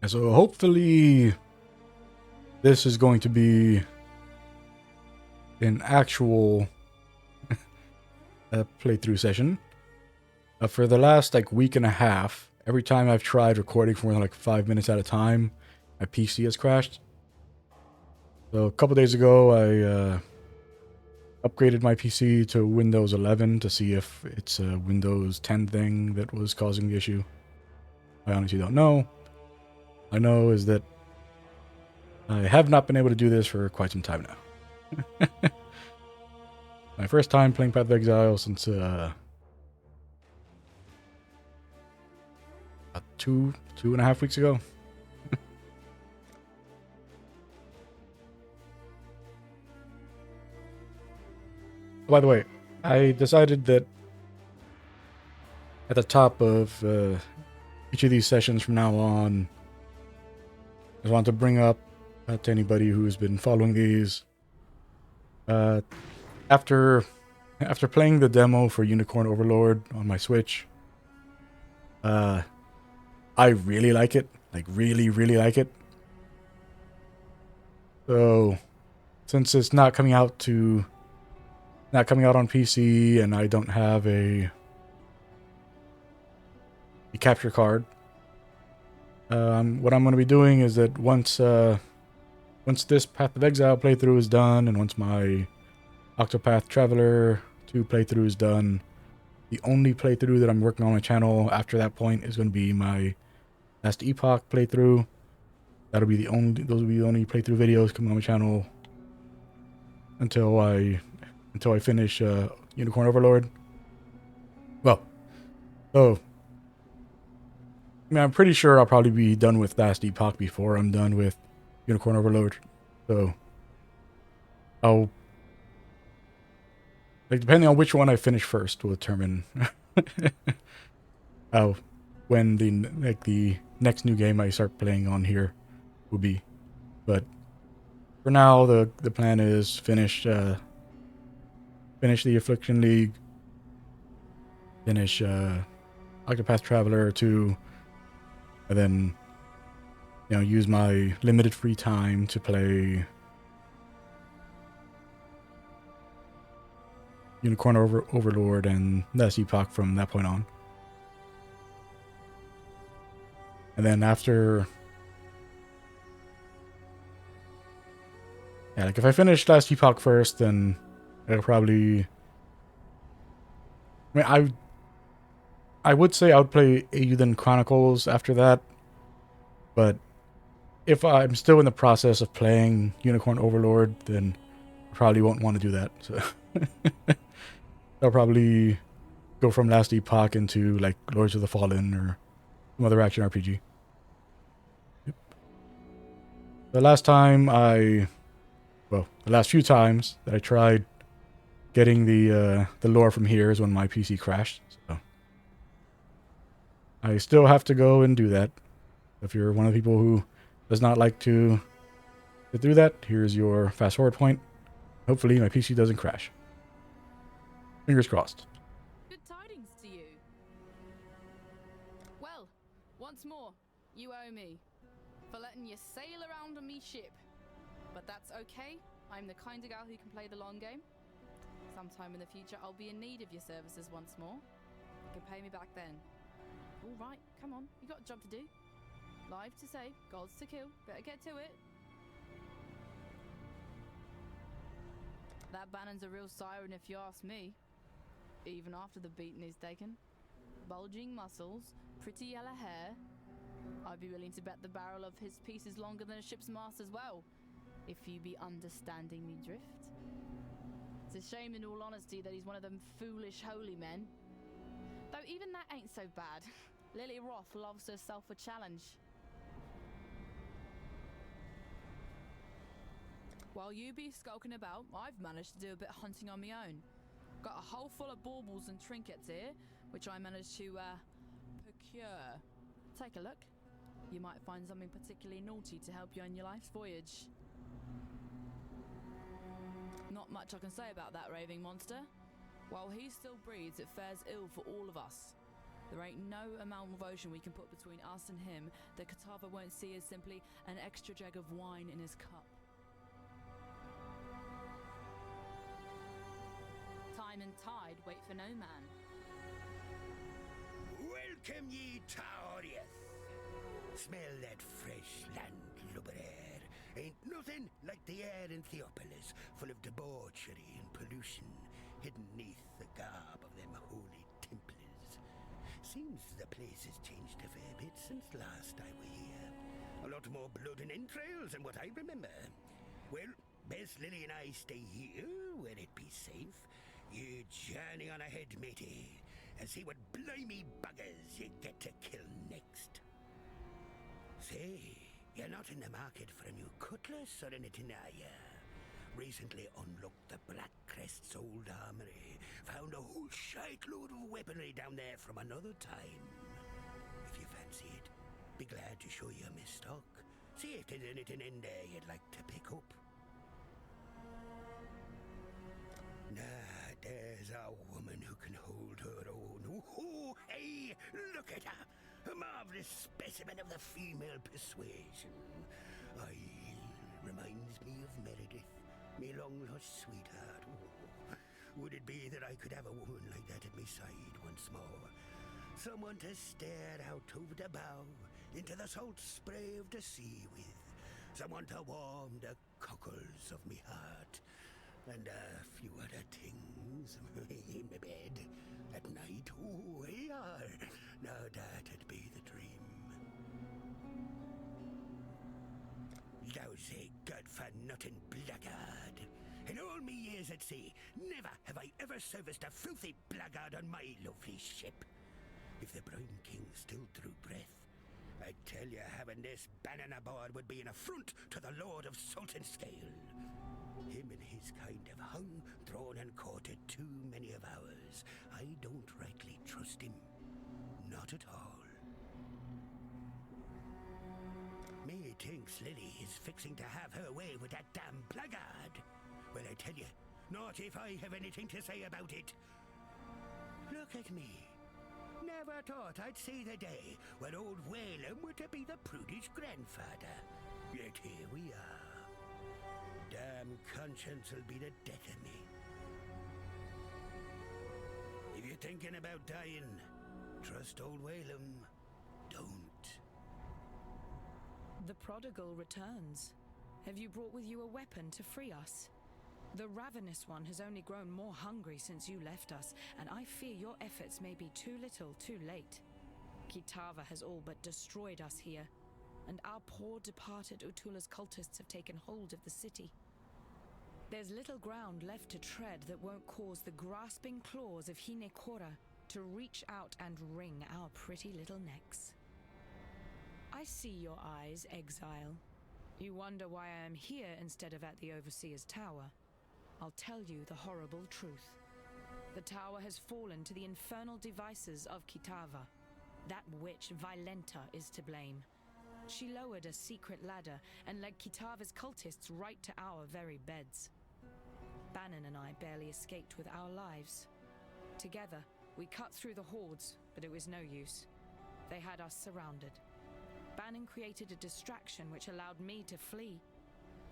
And so hopefully this is going to be an actual playthrough session. For the last like week and a half, every time I've tried recording for more than like 5 minutes at a time, my PC has crashed. So a couple days ago, I upgraded my PC to Windows 11 to see if it's a Windows 10 thing that was causing the issue. I honestly don't know. I know is that I have not been able to do this for quite some time now. My first time playing Path of Exile since about 2.5 weeks ago. By the way, I decided that at the top of each of these sessions from now on, I just want to bring up to anybody who's been following these. After playing the demo for Unicorn Overlord on my Switch, I really like it. Like really, really like it. So since it's not coming out on PC and I don't have a capture card, what I'm going to be doing is that once this Path of Exile playthrough is done, and once my Octopath Traveler 2 playthrough is done, the only playthrough that I'm working on my channel after that point is going to be my Last Epoch playthrough. Those will be the only playthrough videos coming on my channel until I finish Unicorn Overlord. Well, so I mean, I'm pretty sure I'll probably be done with Last Epoch before I'm done with Unicorn Overlord. So I'll, like, depending on which one I finish first will determine how when the next new game I start playing on here will be. But for now, the plan is finish the Affliction League, finish Octopath Traveler 2, and then use my limited free time to play Unicorn Overlord and Last Epoch from that point on. And then after, yeah, like if I finish Last Epoch first, then I'll probably, I would say I would play Eiyuden Chronicles after that, but if I'm still in the process of playing Unicorn Overlord, then I probably won't want to do that. So I'll probably go from Last Epoch into like Lords of the Fallen or some other action RPG. Yep. The last few times that I tried getting the lore from here is when my PC crashed. So I still have to go and do that. If you're one of the people who does not like to do that, here's your fast forward point. Hopefully my PC doesn't crash. Fingers crossed. Good tidings to you. Well, once more, you owe me for letting you sail around on me ship. But that's okay. I'm the kind of gal who can play the long game. Sometime in the future, I'll be in need of your services once more. You can pay me back then. All right, come on. You got a job to do. Lives to save, gods to kill. Better get to it. That Bannon's a real siren if you ask me. Even after the beating is taken. Bulging muscles, pretty yellow hair. I'd be willing to bet the barrel of his piece is longer than a ship's mast as well, if you be understanding me drift. It's a shame in all honesty that he's one of them foolish holy men. Though even that ain't so bad. Lily Roth loves herself a challenge. While you be skulking about, I've managed to do a bit of hunting on my own. Got a hole full of baubles and trinkets here, which I managed to, procure. Take a look. You might find something particularly naughty to help you on your life's voyage. Not much I can say about that raving monster. While he still breathes, it fares ill for all of us. There ain't no amount of ocean we can put between us and him that Kitava won't see as simply an extra jug of wine in his cup. Time and tide wait for no man. Welcome ye to Oriath. Smell that fresh landlubber air. Ain't nothing like the air in Theopolis, full of debauchery and pollution, hidden neath the garb of them holy templars. Seems the place has changed a fair bit since last I were here. A lot more blood and entrails than what I remember. Well, best Lily and I stay here, where it be safe. You journey on ahead, matey, and see what blimey buggers you get to kill next. Say, you're not in the market for a new cutlass or anything, are ya? Recently unlocked the Black Crest's old armory. Found a whole shitload of weaponry down there from another time. If you fancy it, be glad to show you my stock. See if there's anything in there you'd like to pick up. Nah, there's a woman who can hold her own. Oh, hey, look at her. A marvelous specimen of the female persuasion. Aye, reminds me of Meredith, me long-lost sweetheart. Oh, would it be that I could have a woman like that at my side once more? Someone to stare out over the bow into the salt spray of the sea with. Someone to warm the cockles of me heart. And a few other things in my bed at night. Oh, yeah. Now that'd be the dream. Lousy, good-for-nothing blackguard. In all me years at sea, never have I ever serviced a filthy blackguard on my lovely ship. If the Brine King still drew breath, I tell you, having this Bannon aboard would be an affront to the Lord of Salt and Scale. Him and his kind have hung, drawn and quartered too many of ours. I don't rightly trust him. Not at all. Me thinks Lily is fixing to have her way with that damn blackguard. Well, I tell you, not if I have anything to say about it. Look at me. Never thought I'd see the day when old Whalem were to be the prudish grandfather. Yet here we are. Damn conscience will be the death of me. If you're thinking about dying, trust old Whalem. Don't. The prodigal returns. Have you brought with you a weapon to free us? The ravenous one has only grown more hungry since you left us, and I fear your efforts may be too little, too late. Kitava has all but destroyed us here, and our poor departed Utula's cultists have taken hold of the city. There's little ground left to tread that won't cause the grasping claws of Hinekora to reach out and wring our pretty little necks. I see your eyes, Exile. You wonder why I am here instead of at the Overseer's Tower. I'll tell you the horrible truth. The tower has fallen to the infernal devices of Kitava. That witch, Violenta, is to blame. She lowered a secret ladder and led Kitava's cultists right to our very beds. Bannon and I barely escaped with our lives. Together, we cut through the hordes, but it was no use. They had us surrounded. Bannon created a distraction which allowed me to flee.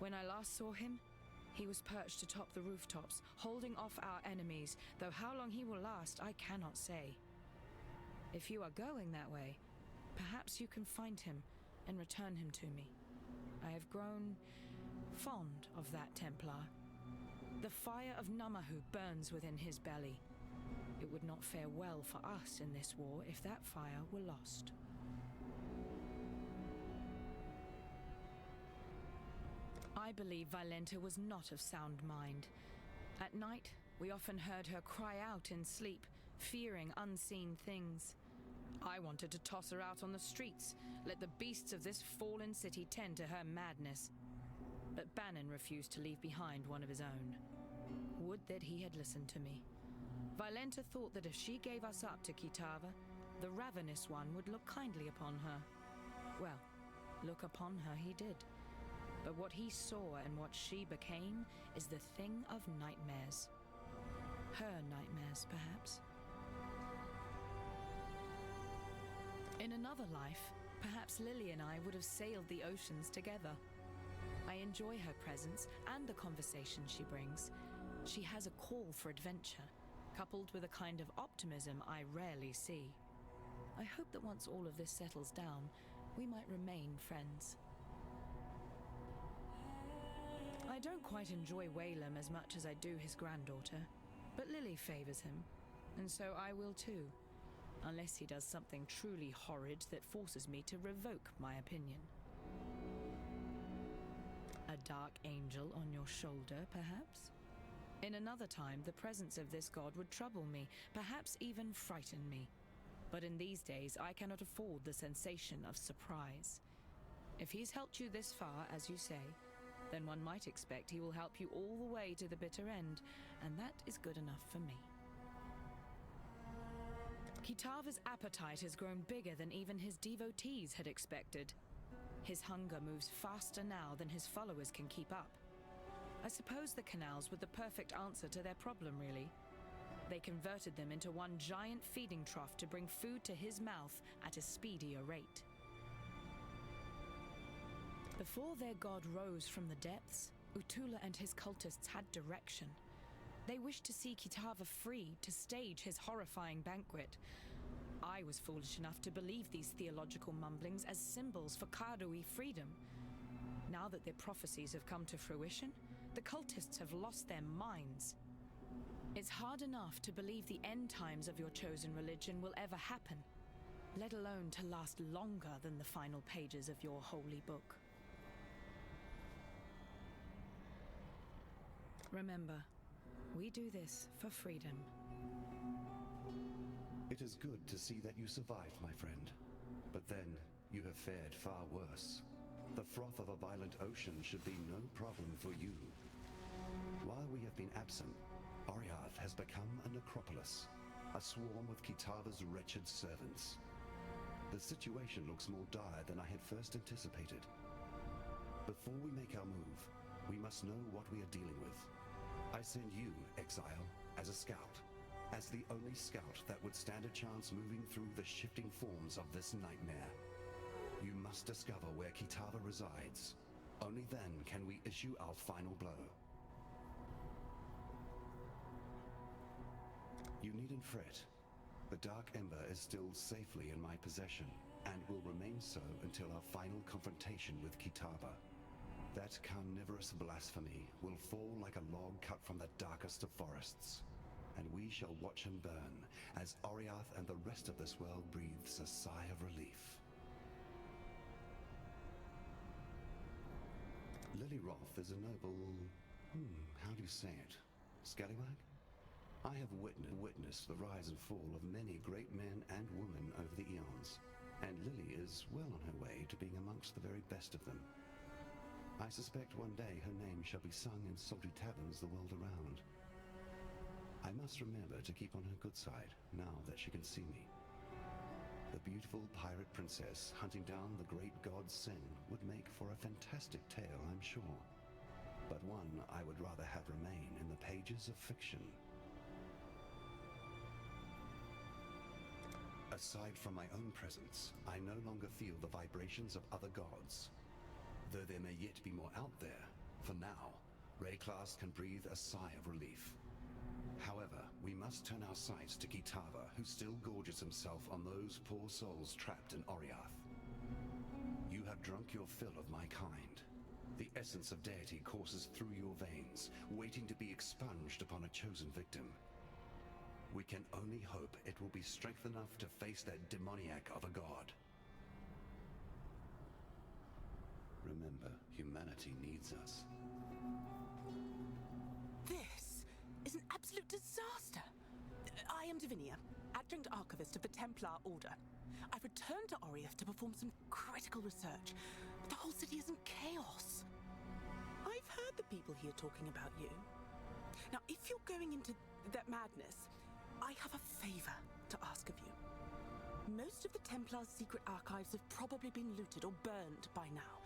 When I last saw him, he was perched atop the rooftops, holding off our enemies, though how long he will last, I cannot say. If you are going that way, perhaps you can find him and return him to me. I have grown fond of that Templar. The fire of Namahu burns within his belly. It would not fare well for us in this war if that fire were lost. I believe Violenta was not of sound mind. At night, we often heard her cry out in sleep, fearing unseen things. I wanted to toss her out on the streets, let the beasts of this fallen city tend to her madness. But Bannon refused to leave behind one of his own. Would that he had listened to me. Violenta thought that if she gave us up to Kitava, the ravenous one would look kindly upon her. Well, look upon her he did. But what he saw and what she became is the thing of nightmares. Her nightmares, perhaps. In another life, perhaps Lily and I would have sailed the oceans together. I enjoy her presence and the conversation she brings. She has a call for adventure, coupled with a kind of optimism I rarely see. I hope that once all of this settles down, we might remain friends. I don't quite enjoy Whalem as much as I do his granddaughter, but Lily favors him, and so I will too, unless he does something truly horrid that forces me to revoke my opinion. A dark angel on your shoulder, perhaps? In another time, the presence of this god would trouble me, perhaps even frighten me. But in these days, I cannot afford the sensation of surprise. If he's helped you this far, as you say, then one might expect he will help you all the way to the bitter end, and that is good enough for me. Kitava's appetite has grown bigger than even his devotees had expected. His hunger moves faster now than his followers can keep up. I suppose the canals were the perfect answer to their problem, really. They converted them into one giant feeding trough to bring food to his mouth at a speedier rate. Before their god rose from the depths, Utula and his cultists had direction. They wished to see Kitava free to stage his horrifying banquet. I was foolish enough to believe these theological mumblings as symbols for Kadui freedom. Now that their prophecies have come to fruition, the cultists have lost their minds. It's hard enough to believe the end times of your chosen religion will ever happen, let alone to last longer than the final pages of your holy book. Remember, we do this for freedom. It is good to see that you survived, my friend. But then, you have fared far worse. The froth of a violent ocean should be no problem for you. While we have been absent, Oriath has become a necropolis, a swarm of Kitava's wretched servants. The situation looks more dire than I had first anticipated. Before we make our move, we must know what we are dealing with. I send you, Exile, as a scout, as the only scout that would stand a chance moving through the shifting forms of this nightmare. You must discover where Kitava resides. Only then can we issue our final blow. You needn't fret. The Dark Ember is still safely in my possession, and will remain so until our final confrontation with Kitava. That carnivorous blasphemy will fall like a log cut from the darkest of forests, and we shall watch him burn as Oriath and the rest of this world breathes a sigh of relief. Lily Roth is a noble... how do you say it? Scallywag? I have witnessed the rise and fall of many great men and women over the eons, and Lily is well on her way to being amongst the very best of them. I suspect one day her name shall be sung in salty taverns the world around. I must remember to keep on her good side, now that she can see me. The beautiful pirate princess hunting down the great god Sin would make for a fantastic tale, I'm sure, but one I would rather have remain in the pages of fiction. Aside from my own presence, I no longer feel the vibrations of other gods. Though there may yet be more out there, for now, Rayclass can breathe a sigh of relief. However, we must turn our sights to Kitava, who still gorges himself on those poor souls trapped in Oriath. You have drunk your fill of my kind. The essence of deity courses through your veins, waiting to be expunged upon a chosen victim. We can only hope it will be strength enough to face that demoniac of a god. Remember, humanity needs us. This is an absolute disaster. I am Divinia, Adjunct Archivist of the Templar Order. I've returned to Oriath to perform some critical research, but the whole city is in chaos. I've heard the people here talking about you. Now, if you're going into that madness, I have a favor to ask of you. Most of the Templar's secret archives have probably been looted or burned by now.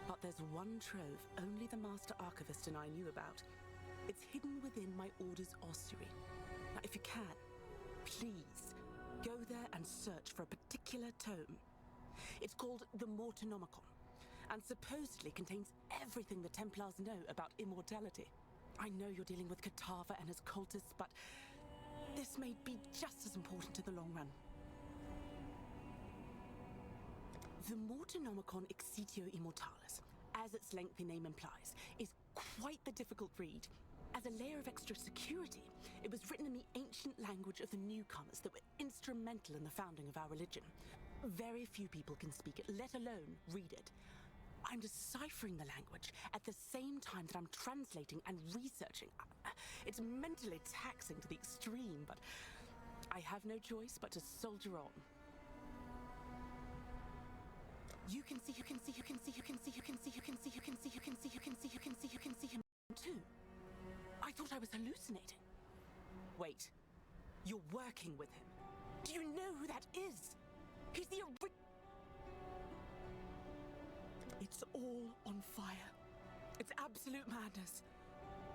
But there's one trove only the Master Archivist and I knew about. It's hidden within my Order's ossuary. Now, if you can, please, Go there and search for a particular tome. It's called the Mortonomicon, and supposedly contains everything the Templars know about immortality. I know you're dealing with Katava and his cultists, but this may be just as important in the long run. The Mortonomicon Exitio Immortalis, as its lengthy name implies, is quite the difficult read. As a layer of extra security, it was written in the ancient language of the newcomers that were instrumental in the founding of our religion. Very few people can speak it, let alone read it. I'm deciphering the language at the same time that I'm translating and researching. It's mentally taxing to the extreme, but I have no choice but to soldier on. You can see him too. I thought I was hallucinating. Wait, you're working with him. Do you know who that is? He's the It's all on fire. It's absolute madness.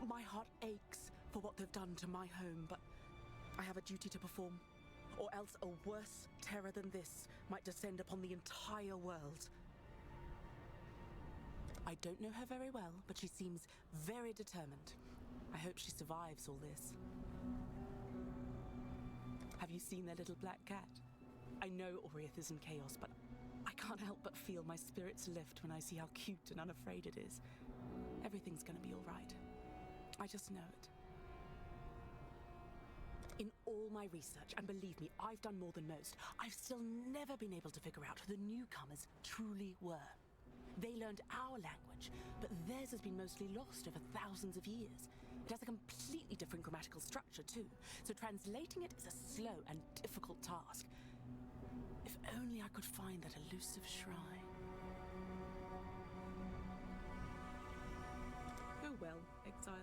My heart aches for what they've done to my home, but I have a duty to perform, or else a worse terror than this might descend upon the entire world. I don't know her very well, but she seems very determined. I hope she survives all this. Have you seen their little black cat? I know Wraith is in chaos, but I can't help but feel my spirits lift when I see how cute and unafraid it is. Everything's gonna be all right. I just know it. In all my research, and believe me, I've done more than most, I've still never been able to figure out who the newcomers truly were. They learned our language, but theirs has been mostly lost over thousands of years. It has a completely different grammatical structure too, so translating it is a slow and difficult task. If only I could find that elusive shrine. Oh well, Exile.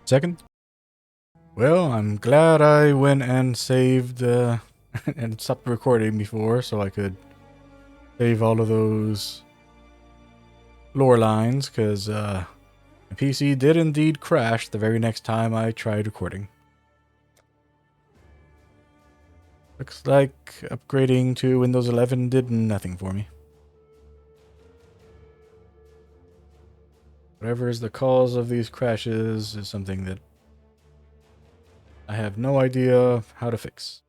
Second? Well, I'm glad I went and saved and stopped recording before so I could save all of those lore lines, because my PC did indeed crash the very next time I tried recording. Looks like upgrading to Windows 11 did nothing for me. Whatever is the cause of these crashes is something that I have no idea how to fix.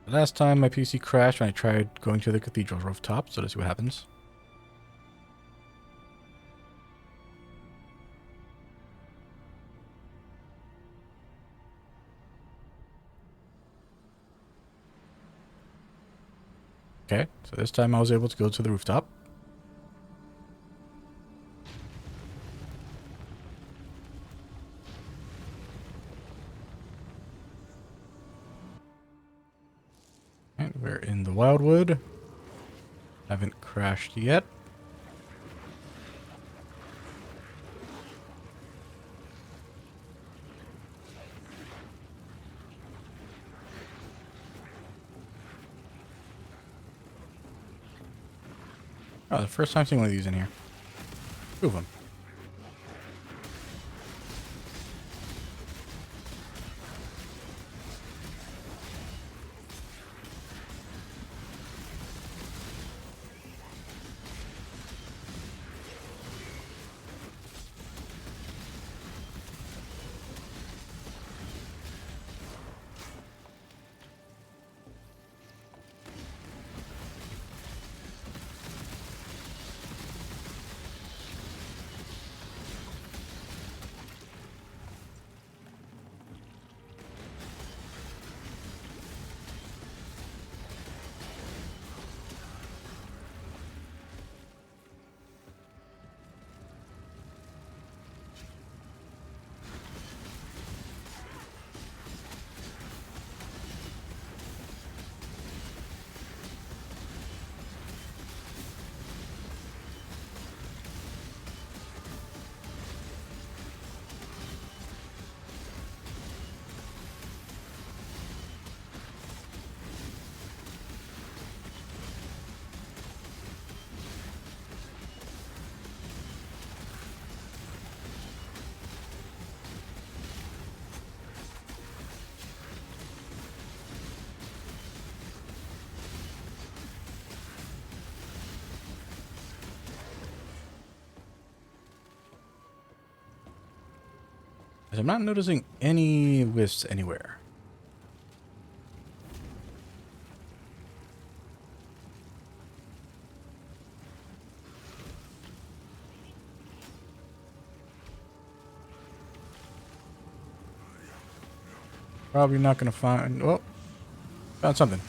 Last time my PC crashed when I tried going to the cathedral rooftop, so let's see what happens. Okay, so this time I was able to go to the rooftop. And we're in the Wildwood. Haven't crashed yet. Oh, the first time seeing one of these in here. Two of them. 'Cause I'm not noticing any wisps anywhere. Probably not gonna find. Well, found something.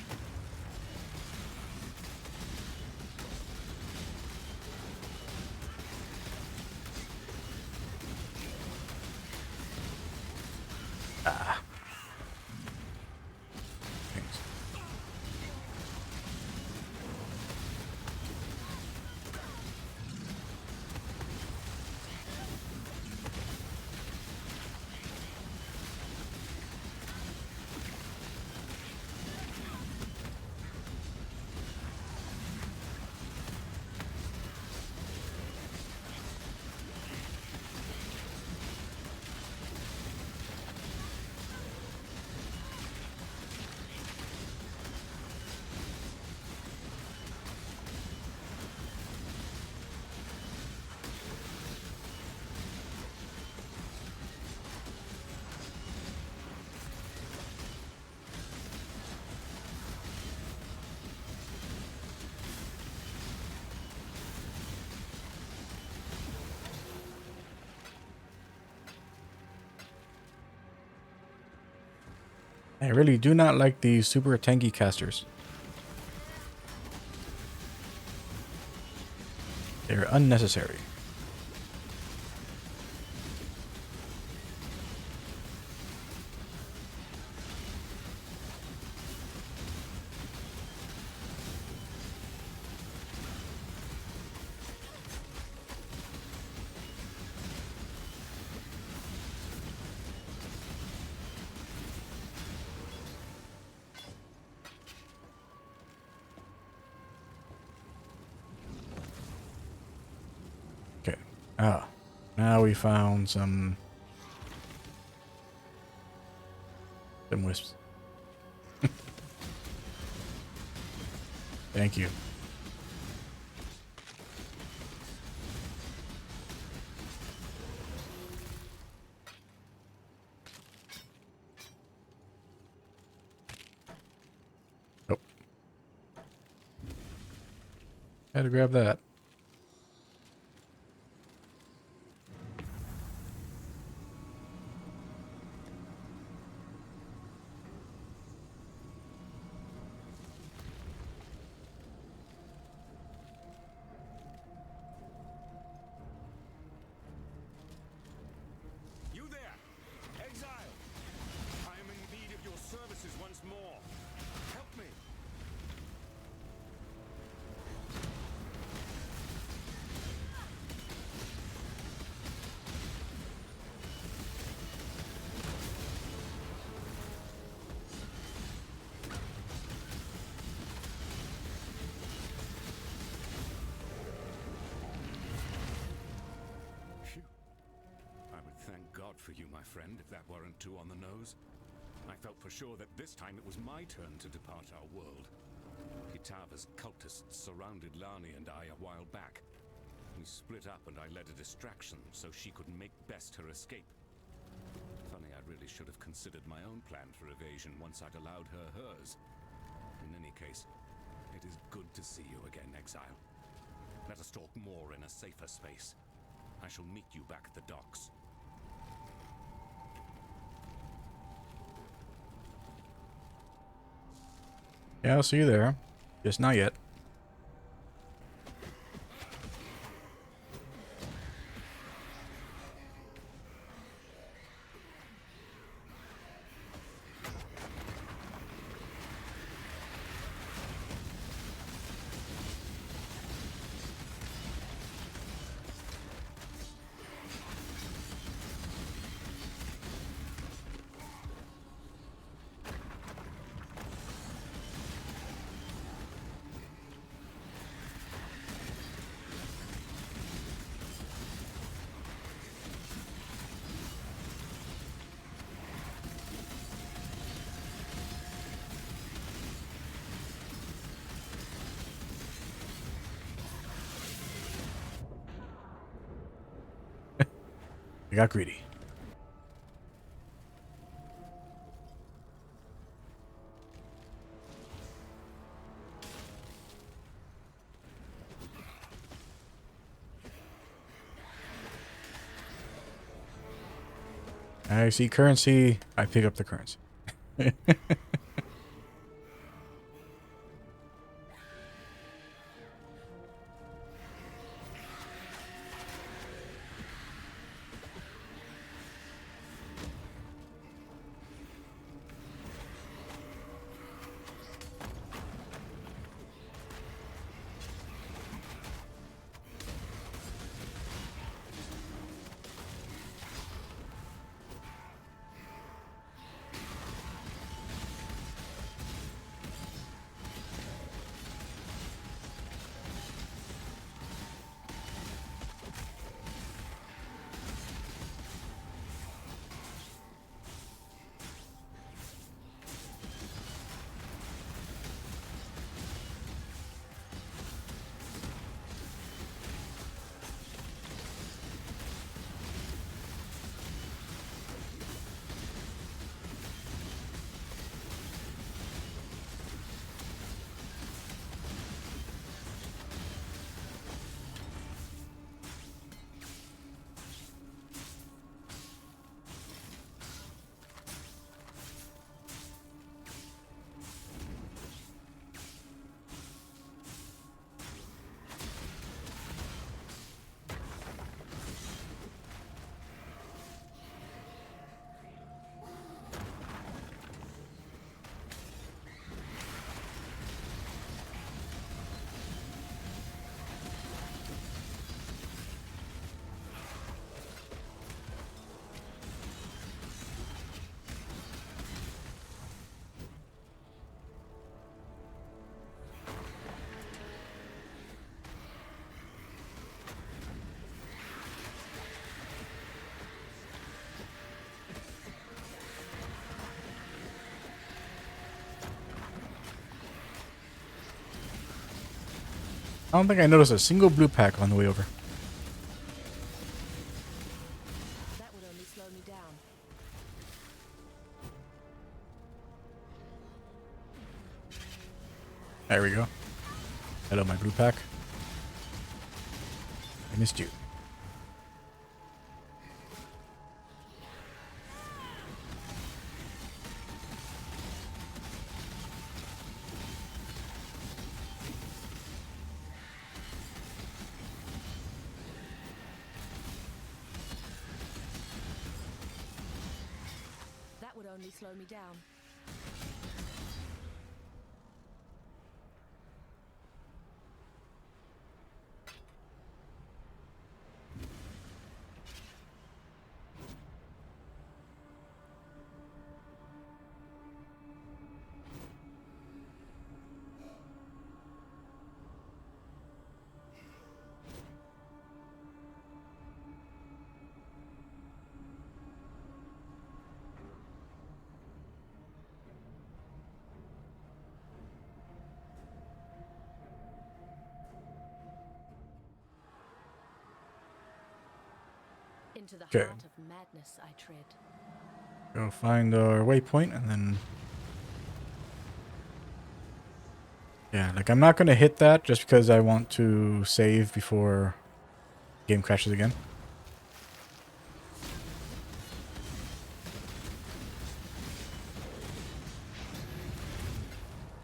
Thanks. I really do not like these super tanky casters. They're unnecessary. Okay. Ah. Now we found some wisps. Thank you. Oh. Had to grab that. You there, Exile! I am in need of your services once more. Help me. Phew. I would thank God for you, my friend, if that weren't too on the nose. I felt for sure that this time it was my turn to depart our world. Kitava's cultists surrounded Lani and I a while back. We split up and I led a distraction so she could make best her escape. Funny, I really should have considered my own plan for evasion once I'd allowed her hers. In any case, it is good to see you again, Exile. Let us talk more in a safer space. I shall meet you back at the docks. Yeah, I'll see you there. Just not yet. I got greedy. I see currency. I pick up the currency. I don't think I noticed a single blue pack on the way over. That would only slow me down. There we go. Hello, my blue pack. I missed you. That would only slow me down. Into the Okay. heart of madness I tread. Go find our waypoint and then... Yeah, like I'm not going to hit that just because I want to save before the game crashes again.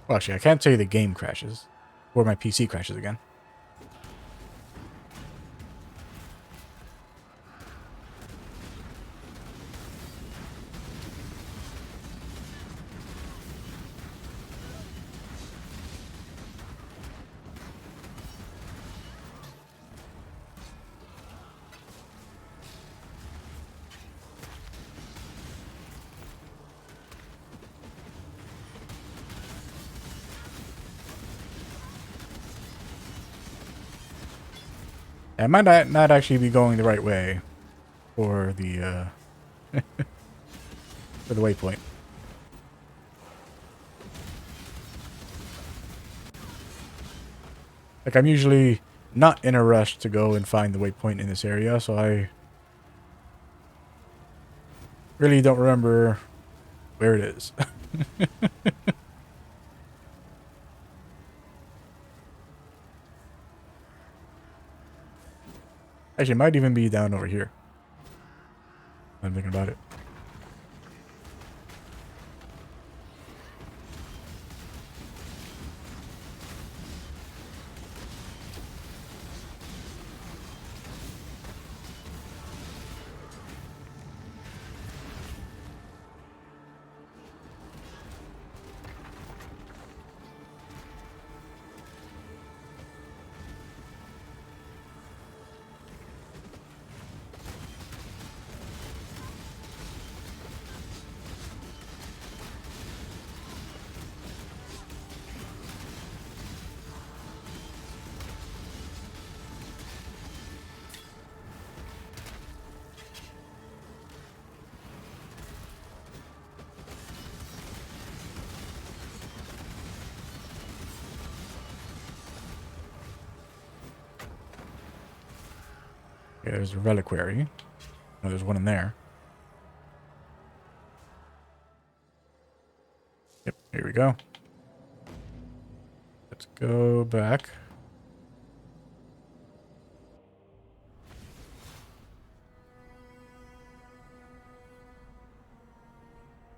Well, actually, I can't say the game crashes. Or my PC crashes again. I might not actually be going the right way for the for the waypoint. Like I'm usually not in a rush to go and find the waypoint in this area, so I really don't remember where it is. Actually, it might even be down over here. I'm thinking about it. Okay, there's a reliquary. Oh, there's one in there. Yep, here we go. Let's go back.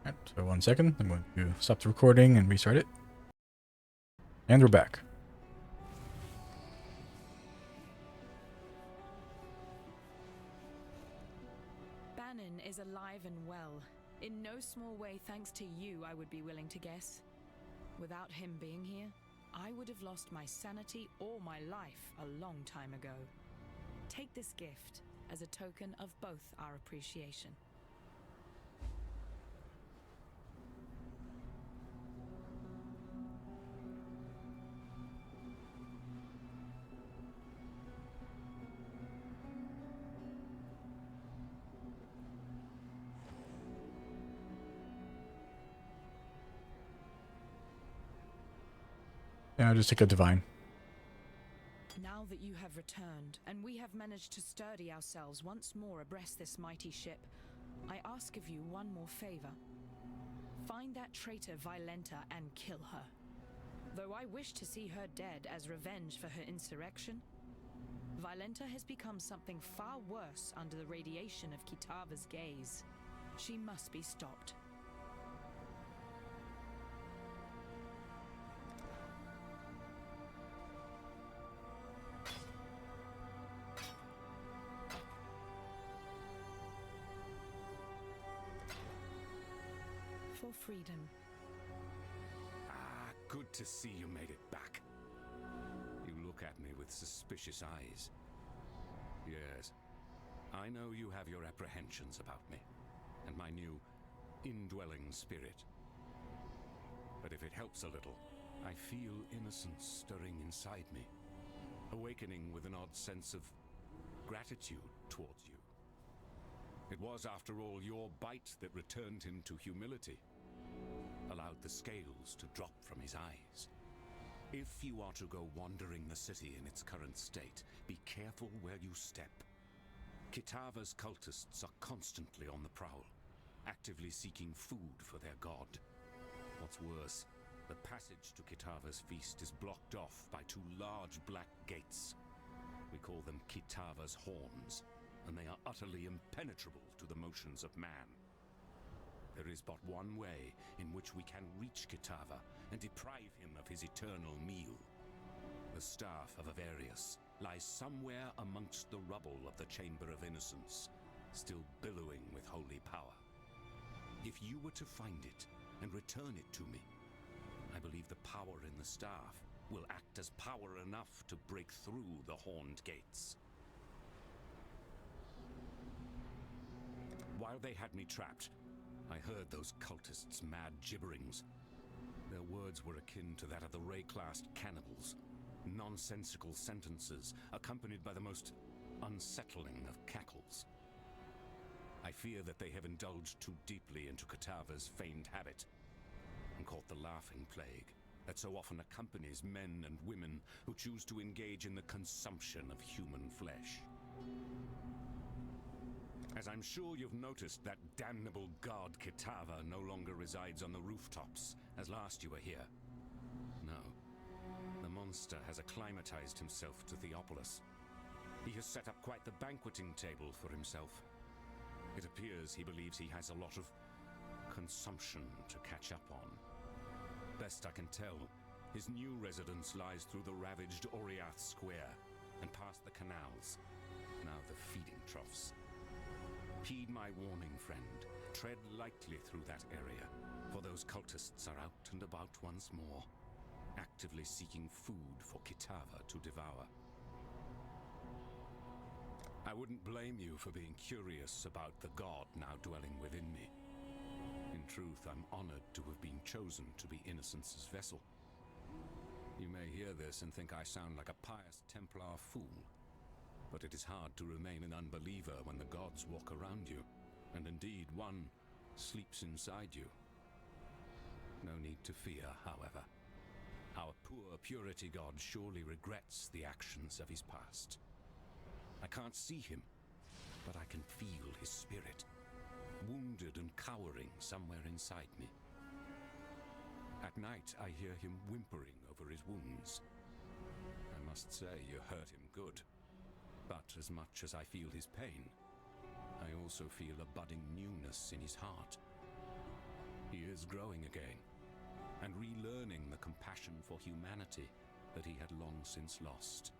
Alright, so 1 second. I'm going to stop the recording and restart it. And we're back. Bannon is alive and well. In no small way thanks to you, I would be willing to guess. Without him being here, I would have lost my sanity or my life a long time ago. Take this gift as a token of both our appreciation. Yeah, I'll just take a divine. Now that you have returned, and we have managed to sturdy ourselves once more abreast this mighty ship, I ask of you one more favor. Find that traitor Violenta and kill her. Though I wish to see her dead as revenge for her insurrection, Violenta has become something far worse under the radiation of Kitava's gaze. She must be stopped. For freedom. Ah, good to see you made it back. You look at me with suspicious eyes. Yes, I know you have your apprehensions about me, and my new indwelling spirit. But if it helps a little, I feel innocence stirring inside me, awakening with an odd sense of gratitude towards you. It was, after all, your bite that returned him to humility, allowed the scales to drop from his eyes. If you are to go wandering the city in its current state, be careful where you step. Kitava's cultists are constantly on the prowl, actively seeking food for their god. What's worse, the passage to Kitava's feast is blocked off by 2 large black gates. We call them Kitava's horns, and they are utterly impenetrable to the motions of man. There is but one way in which we can reach Kitava and deprive him of his eternal meal. The staff of Avarius lies somewhere amongst the rubble of the Chamber of Innocence, still billowing with holy power. If you were to find it and return it to me, I believe the power in the staff will act as power enough to break through the horned gates. While they had me trapped, I heard those cultists' mad gibberings. Their words were akin to that of the Ray-classed cannibals. Nonsensical sentences, accompanied by the most unsettling of cackles. I fear that they have indulged too deeply into Kitava's feigned habit, and caught the laughing plague that so often accompanies men and women who choose to engage in the consumption of human flesh. As I'm sure you've noticed, that damnable god Kitava no longer resides on the rooftops, as last you were here. No. The monster has acclimatized himself to Theopolis. He has set up quite the banqueting table for himself. It appears he believes he has a lot of consumption to catch up on. Best I can tell, his new residence lies through the ravaged Oriath Square, and past the canals, now the feeding troughs. Heed my warning, friend. Tread lightly through that area, for those cultists are out and about once more, actively seeking food for Kitava to devour. I wouldn't blame you for being curious about the god now dwelling within me. In truth, I'm honored to have been chosen to be Innocence's vessel. You may hear this and think I sound like a pious Templar fool, but it is hard to remain an unbeliever when the gods walk around you, and indeed one sleeps inside you. No need to fear, however. Our poor purity god surely regrets the actions of his past. I can't see him, but I can feel his spirit, wounded and cowering somewhere inside me. At night, I hear him whimpering over his wounds. I must say, you hurt him good. But as much as I feel his pain, I also feel a budding newness in his heart. He is growing again, and relearning the compassion for humanity that he had long since lost.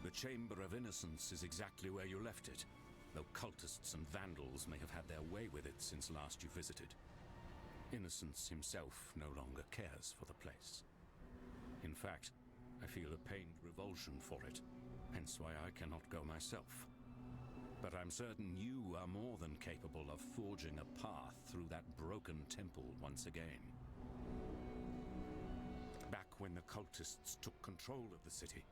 The Chamber of Innocence is exactly where you left it, though cultists and vandals may have had their way with it since last you visited. Innocence himself no longer cares for the place. In fact, I feel a pained revulsion for it, hence why I cannot go myself. But I'm certain you are more than capable of forging a path through that broken temple once again. Back when the cultists took control of the city,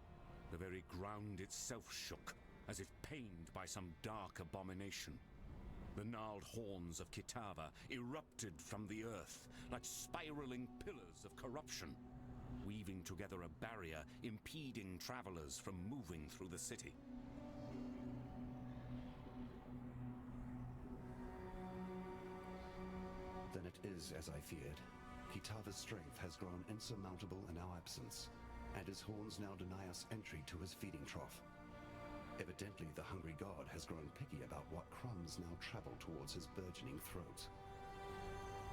the very ground itself shook, as if pained by some dark abomination. The gnarled horns of Kitava erupted from the earth like spiraling pillars of corruption, weaving together a barrier impeding travelers from moving through the city. Then it is as I feared. Kitava's strength has grown insurmountable in our absence, and his horns now deny us entry to his feeding trough. Evidently, the hungry god has grown picky about what crumbs now travel towards his burgeoning throat.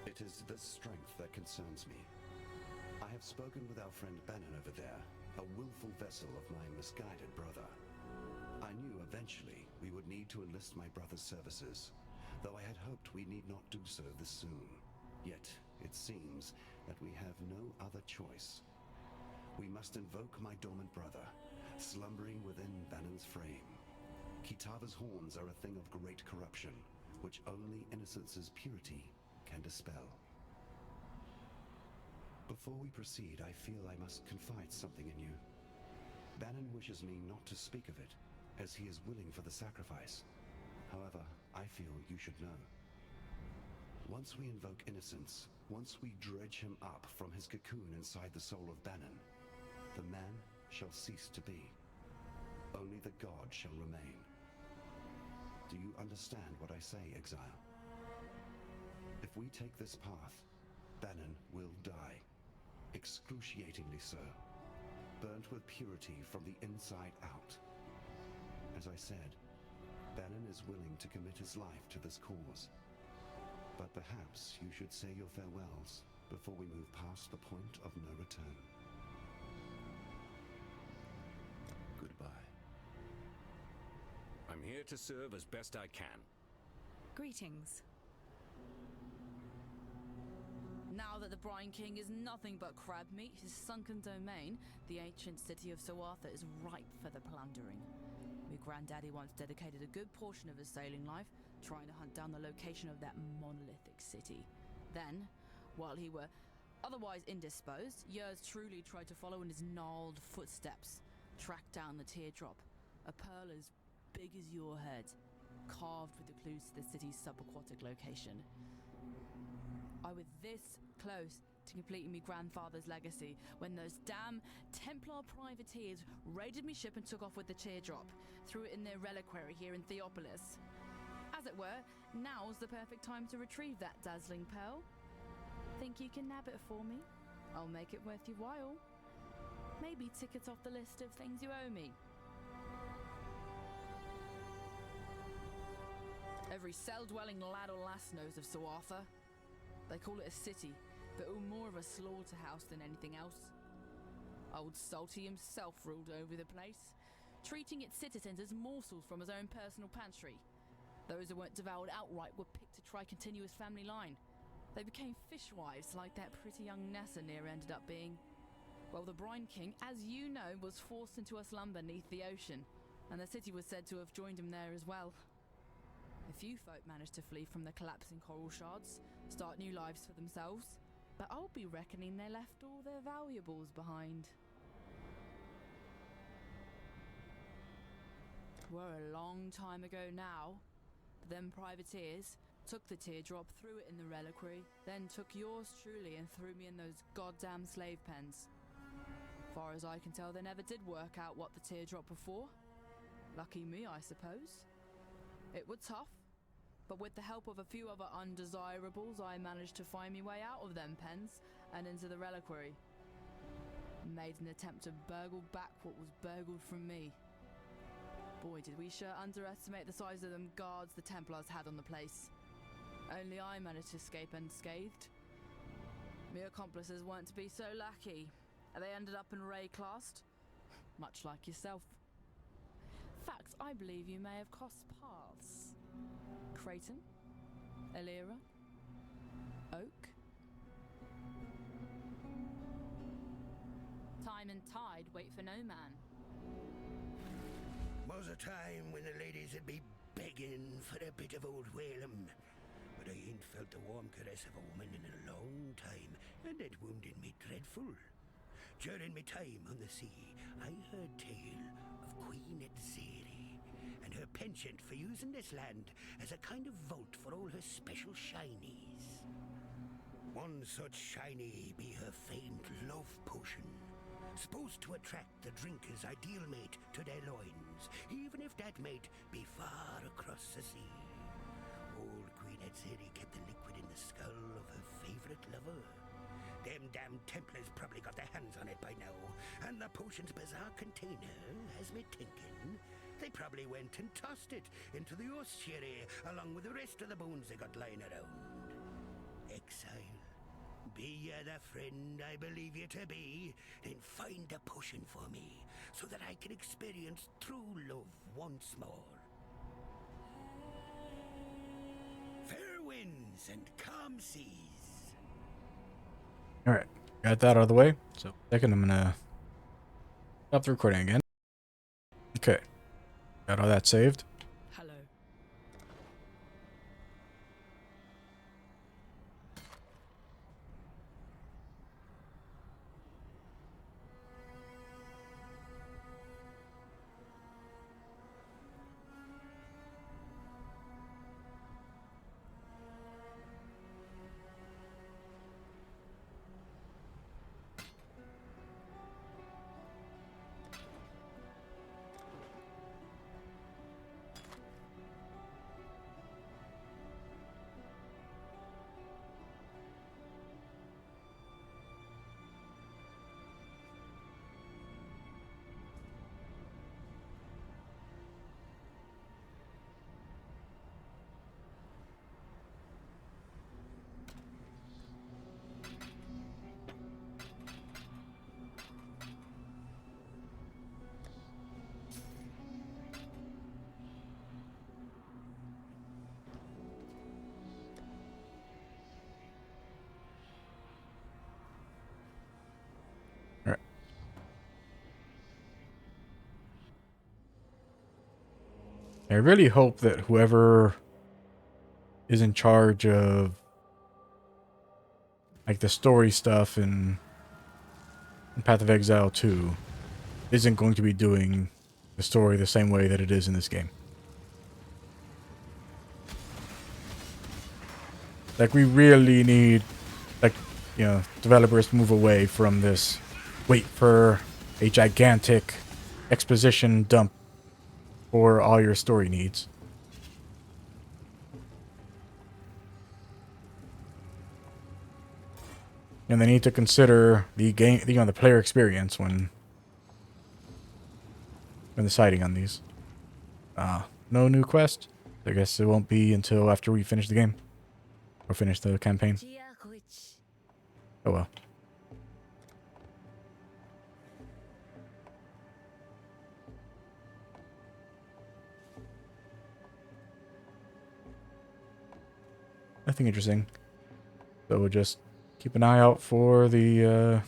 It is this strength that concerns me. I have spoken with our friend Bannon over there, a willful vessel of my misguided brother. I knew eventually we would need to enlist my brother's services, though I had hoped we need not do so this soon. Yet, it seems that we have no other choice. We must invoke my dormant brother, slumbering within Bannon's frame. Kitava's horns are a thing of great corruption, which only Innocence's purity can dispel. Before we proceed, I feel I must confide something in you. Bannon wishes me not to speak of it, as he is willing for the sacrifice. However, I feel you should know. Once we invoke Innocence, once we dredge him up from his cocoon inside the soul of Bannon, the man shall cease to be. Only the god shall remain. Do you understand what I say, Exile? If we take this path, Bannon will die. Excruciatingly so. Burnt with purity from the inside out. As I said, Bannon is willing to commit his life to this cause. But perhaps you should say your farewells before we move past the point of no return. Goodbye. I'm here to serve as best I can. Greetings. Now that the Brine King is nothing but crab meat, his sunken domain, the ancient city of Soartha, is ripe for the plundering. My granddaddy once dedicated a good portion of his sailing life trying to hunt down the location of that monolithic city. Then, while he were otherwise indisposed, yours truly tried to follow in his gnarled footsteps, track down the teardrop, a pearl as big as your head, carved with the clues to the city's subaquatic location. I was this close to completing my grandfather's legacy when those damn Templar privateers raided me ship and took off with the teardrop, threw it in their reliquary here in Theopolis. As it were, now's the perfect time to retrieve that dazzling pearl. Think you can nab it for me? I'll make it worth your while. Maybe tickets off the list of things you owe me. Every cell-dwelling lad or lass knows of Soartha. They call it a city, but more of a slaughterhouse than anything else. Old Salty himself ruled over the place, treating its citizens as morsels from his own personal pantry. Those who weren't devoured outright were picked to try continuous family line. They became fishwives like that pretty young Nessa near ended up being. Well, the Brine King, as you know, was forced into a slumber beneath the ocean, and the city was said to have joined him there as well. A few folk managed to flee from the collapsing coral shards, start new lives for themselves, but I'll be reckoning they left all their valuables behind. We're a long time ago now, but them privateers took the teardrop, threw it in the reliquary, then took yours truly and threw me in those goddamn slave pens. Far as I can tell, they never did work out what the teardrop before. Lucky me, I suppose. It was tough, but with the help of a few other undesirables, I managed to find me way out of them pens and into the reliquary. Made an attempt to burgle back what was burgled from me. Boy, did we sure underestimate the size of them guards the Templars had on the place. Only I managed to escape unscathed. My accomplices weren't to be so lucky. They ended up in Ray-classed, much like yourself. Fact, I believe you may have crossed paths. Creighton? Elira? Oak? Time and tide wait for no man. Was a time when the ladies would be begging for a bit of old Whalem. But I ain't felt the warm caress of a woman in a long time, and it wounded me dreadful. During my time on the sea, I heard tale of Queen Exile and her penchant for using this land as a kind of vault for all her special shinies. One such shiny be her famed love potion, supposed to attract the drinker's ideal mate to their loins, even if that mate be far across the sea. Old Queen Exile kept the liquid in the skull of her favorite lover. Them damn Templars probably got their hands on it by now, and the potion's bizarre container has me thinking they probably went and tossed it into the ossuary along with the rest of the bones they got lying around. Exile, be you the friend I believe you to be, then find the potion for me so that I can experience true love once more. Fair winds and calm seas. Alright, got that out of the way. So, second, I'm gonna stop the recording again. Okay, got all that saved. Hello. I really hope that whoever is in charge of like the story stuff in Path of Exile 2 isn't going to be doing the story the same way that it is in this game. Like, we really need, like, you know, developers to move away from this wait for a gigantic exposition dump for all your story needs. And they need to consider the game, the player experience when deciding on these. No new quest. I guess it won't be until after we finish the game or finish the campaign. Oh well. Nothing interesting. So we'll just keep an eye out for the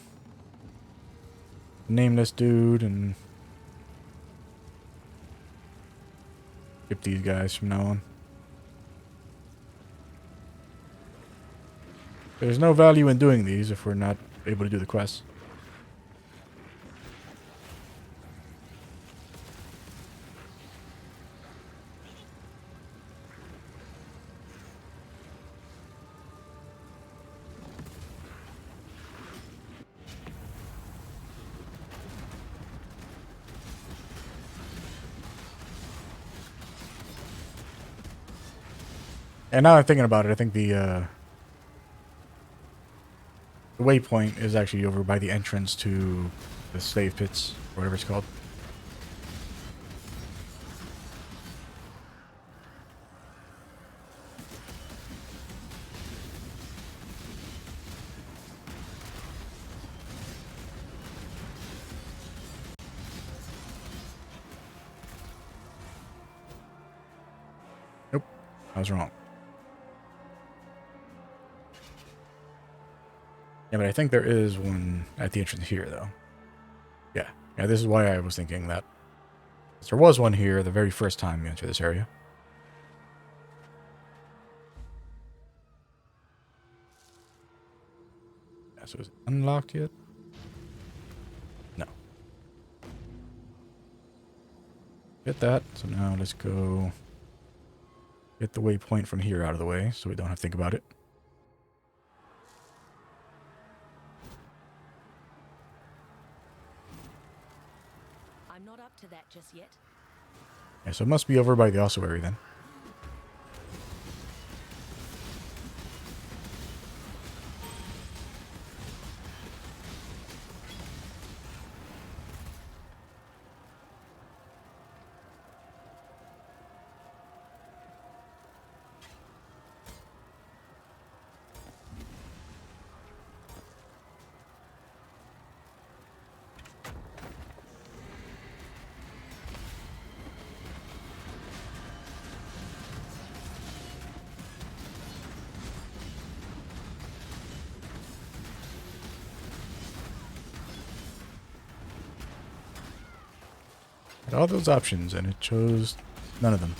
nameless dude and skip these guys from now on. There's no value in doing these if we're not able to do the quests. And now I'm thinking about it, I think the waypoint is actually over by the entrance to the slave pits, or whatever it's called. Nope, I was wrong. Yeah, but I think there is one at the entrance here, though. Yeah. Yeah, this is why I was thinking that. There was one here the very first time you enter this area. Yeah, so is it unlocked yet? No. Get that. So now let's go get the waypoint from here out of the way so we don't have to think about it. I'm not up to that just yet. Yeah, so it must be over by the ossuary then. Had all those options and it chose none of them.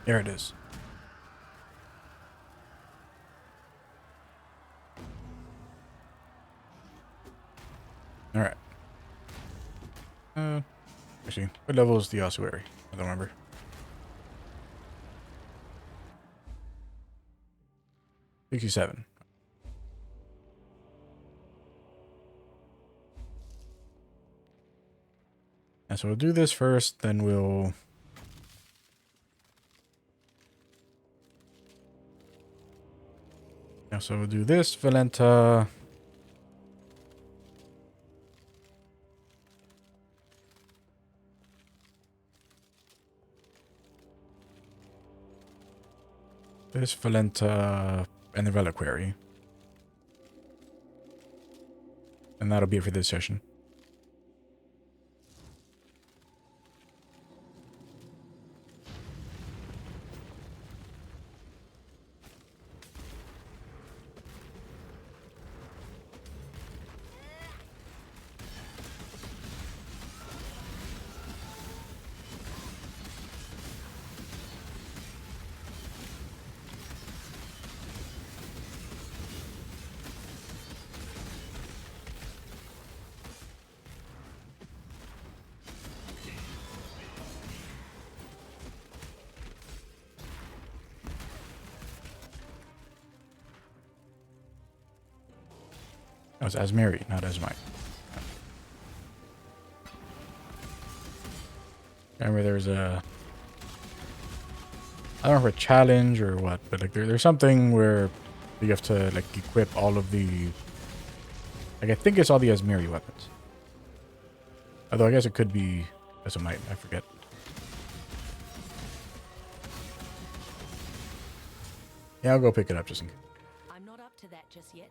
There it is. Alright. Actually, what level is the ossuary? I don't remember. 67. And so we'll do this first, then we'll... Yeah, so we'll do this, Valenta. This, Valenta, and the Reliquary. And that'll be it for this session. That was Asmeri, not Asmite. I remember there's a... I don't know if a challenge or what, but like there's something where you have to like equip all of the... Like I think it's all the Asmeri weapons. Although I guess it could be Asmite, I forget. Yeah, I'll go pick it up just in case. I'm not up to that just yet.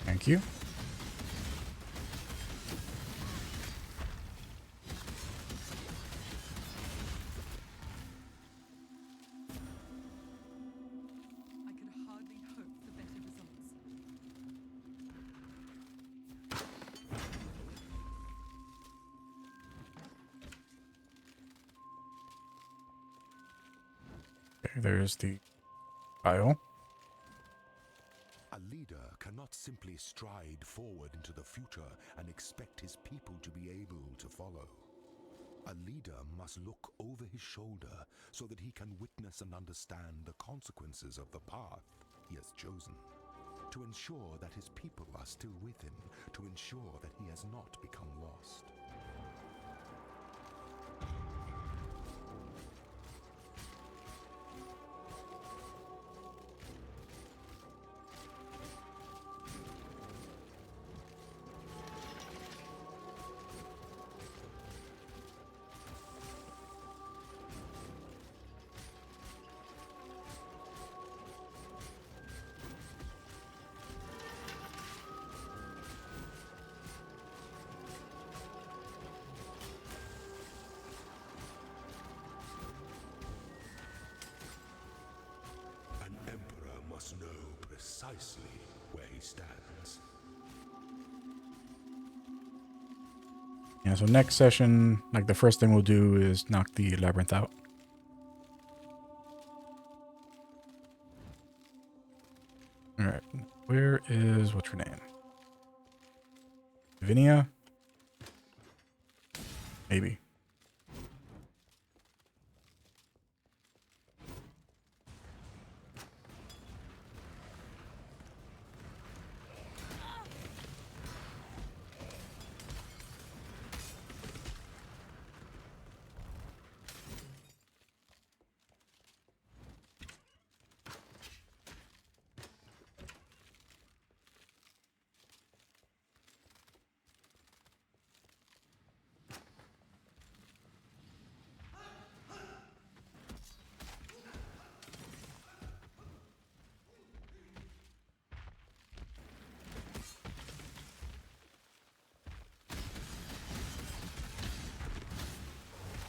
Thank you. I could hardly hope for better results. Okay, there's the file. A leader cannot simply stride forward into the future and expect his people to be able to follow. A leader must look over his shoulder so that he can witness and understand the consequences of the path he has chosen. To ensure that his people are still with him, to ensure that he has not become lost. An emperor must know precisely where he stands. Yeah, so next session, like the first thing we'll do is knock the labyrinth out. Alright, where is, what's her name? Vinia? Maybe.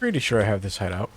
Pretty sure I have this hideout.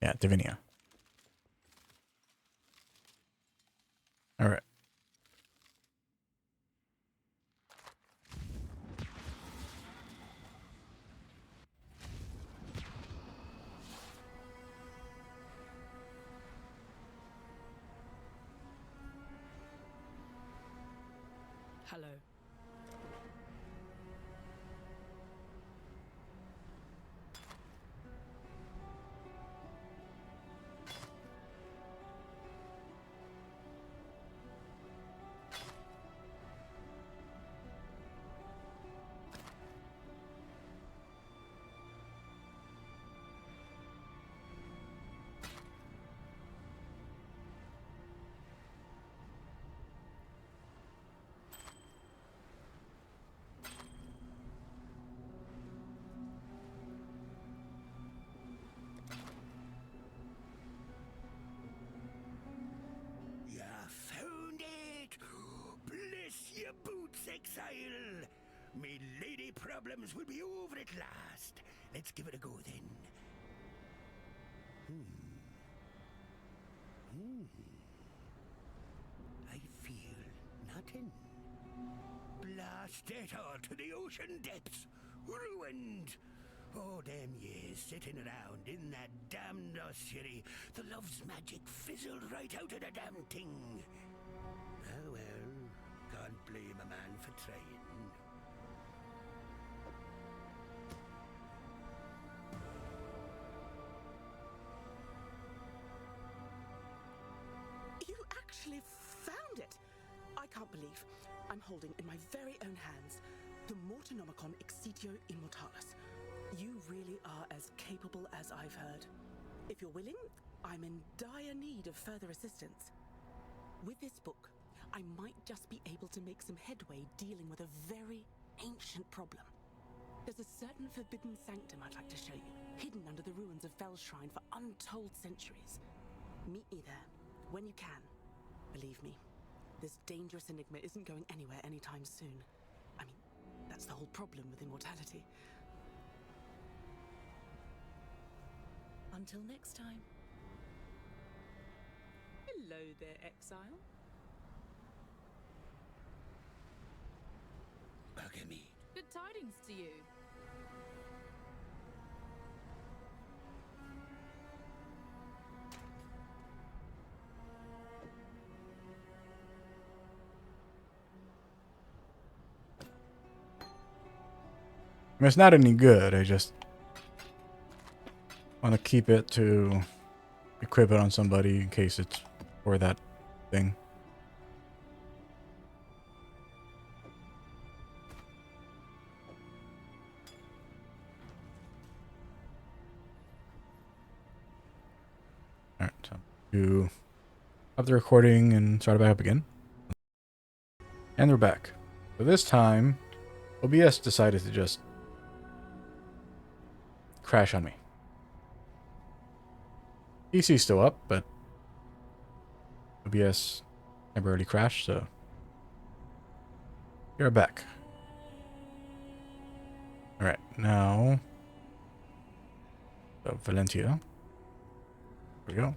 Yeah, Divinia. All right. Hello. You found it! Bless your boots, Exile! Me lady problems will be over at last. Let's give it a go then. I feel nothing. Blast it all to the ocean depths. Ruined. Oh, damn years sitting around in that damned ossuary. The love's magic fizzled right out of the damn thing. Oh well, can't blame a man for trying. You actually found it! I can't believe I'm holding in my very own hands the Mortonomicon Exitio Immortalis. You really are as capable as I've heard. If you're willing, I'm in dire need of further assistance. With this book, I might just be able to make some headway dealing with a very ancient problem. There's a certain forbidden sanctum I'd like to show you, hidden under the ruins of Fellshrine for untold centuries. Meet me there, when you can. Believe me, this dangerous enigma isn't going anywhere anytime soon. I mean, that's the whole problem with immortality. Until next time. Hello there, Exile. Bugger me. Good tidings to you. I mean, it's not any good. I just want to keep it to equip it on somebody in case it's for that thing. Alright, time to stop the recording and start it back up again. And we're back. So this time, OBS decided to just crash on me. PC's still up, but OBS temporarily crashed, so you're back. Alright, now so Valentia. Here we go.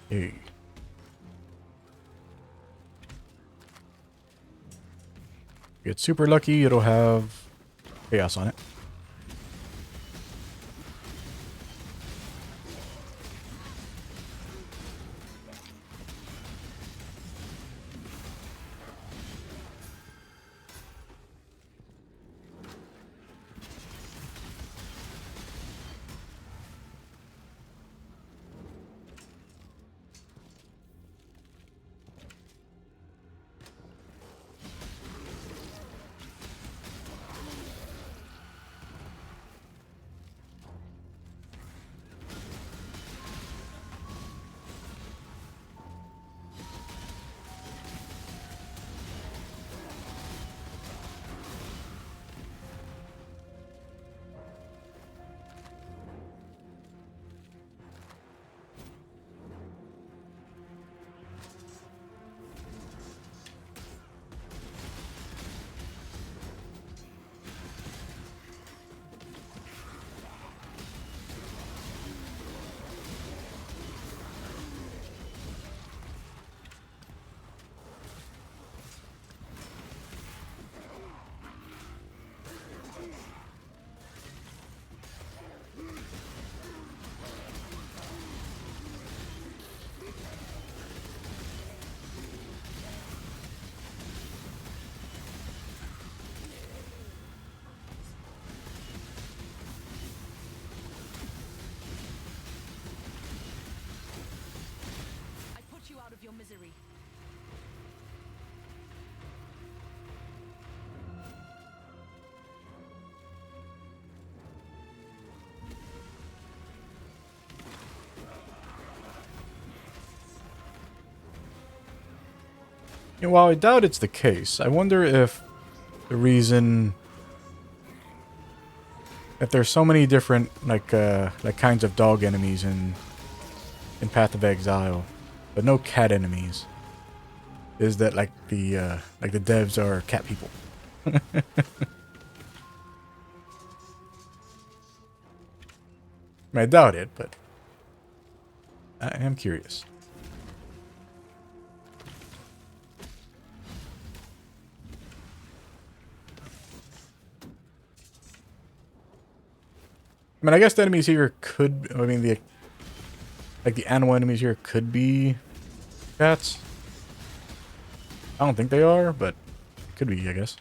Hey. Get super lucky, it'll have chaos on it. misery. You know, while I doubt it's the case, I wonder if the reason that there's so many different like kinds of dog enemies in Path of Exile, but no cat enemies, is that like the devs are cat people. I mean, I doubt it, but I am curious. I mean, I guess the enemies here could, I mean, the animal enemies here could be cats. I don't think they are, but could be, I guess.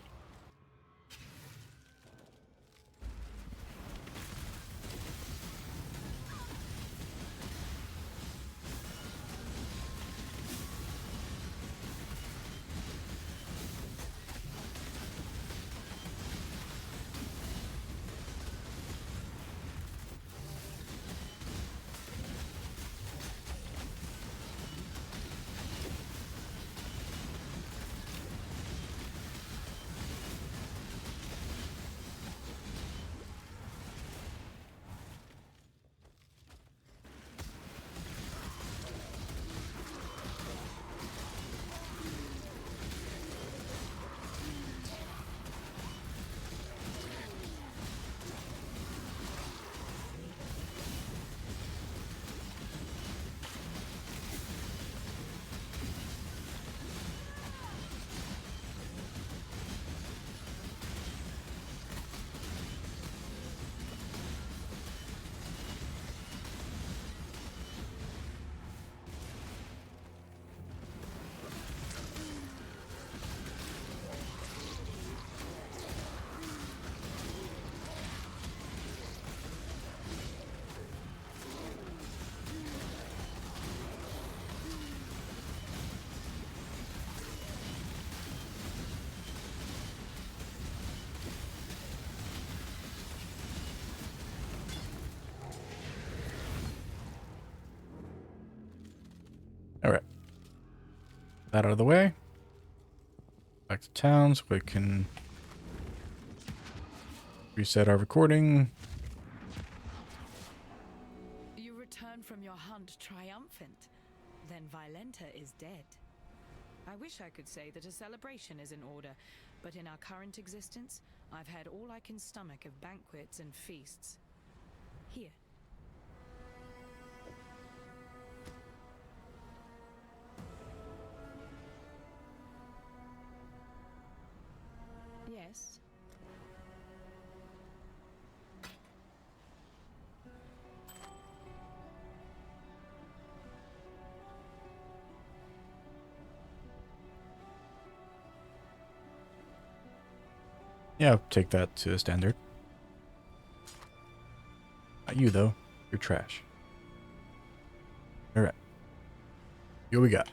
Alright. That out of the way. Back to town so we can reset our recording. You return from your hunt triumphant. Then Violenta is dead. I wish I could say that a celebration is in order, but in our current existence, I've had all I can stomach of banquets and feasts. Here. Yes. Yeah, I'll take that to standard. Not you, though. You're trash. Alright. What we got?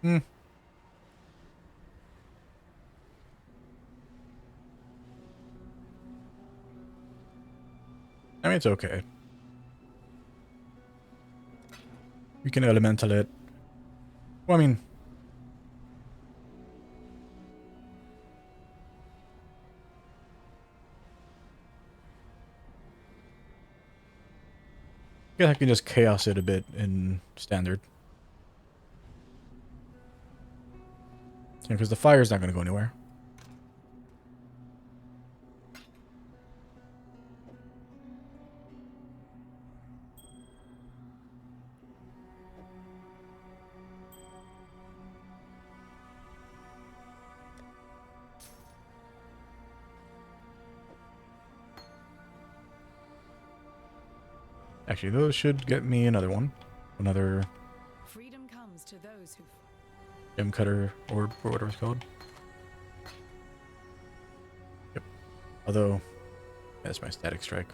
I mean, it's okay. We can elemental it. Well, I mean... I guess I can just chaos it a bit in standard. Yeah, because the fire's not going to go anywhere. Actually, those should get me another one. Another Freedom comes to those who gem cutter orb or whatever it's called. Yep. Although, that's my static strike.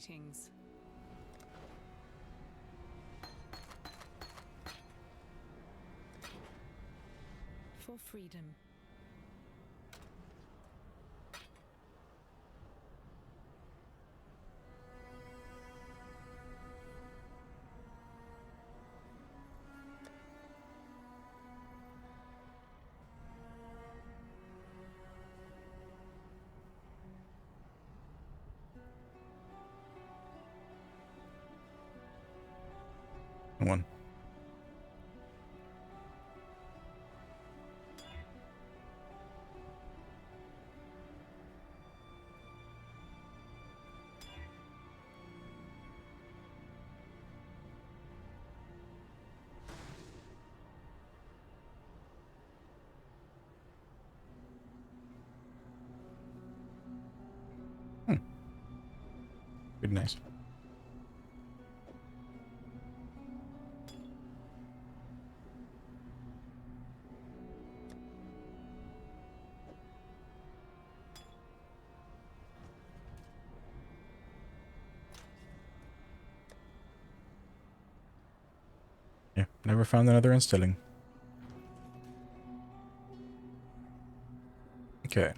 Greetings. For freedom. One. Pretty nice. Yeah, never found another instilling. Okay.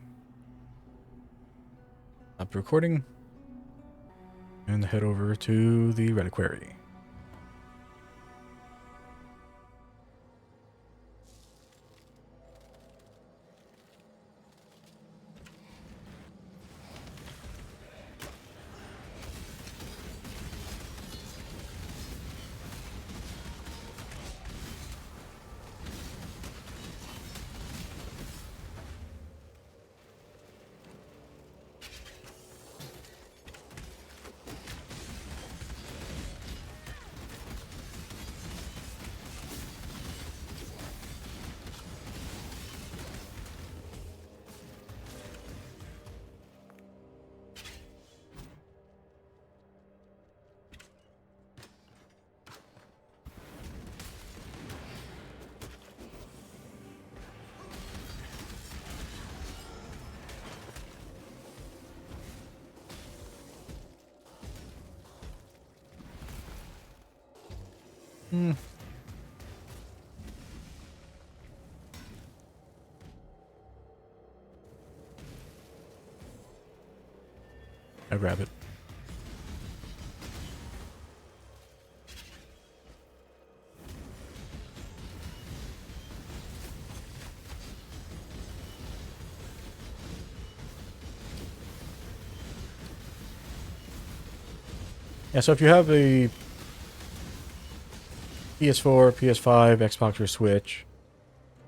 Stop recording. And head over to the reliquary. I grab it. Yeah, so if you have a PS4, PS5, Xbox, or Switch,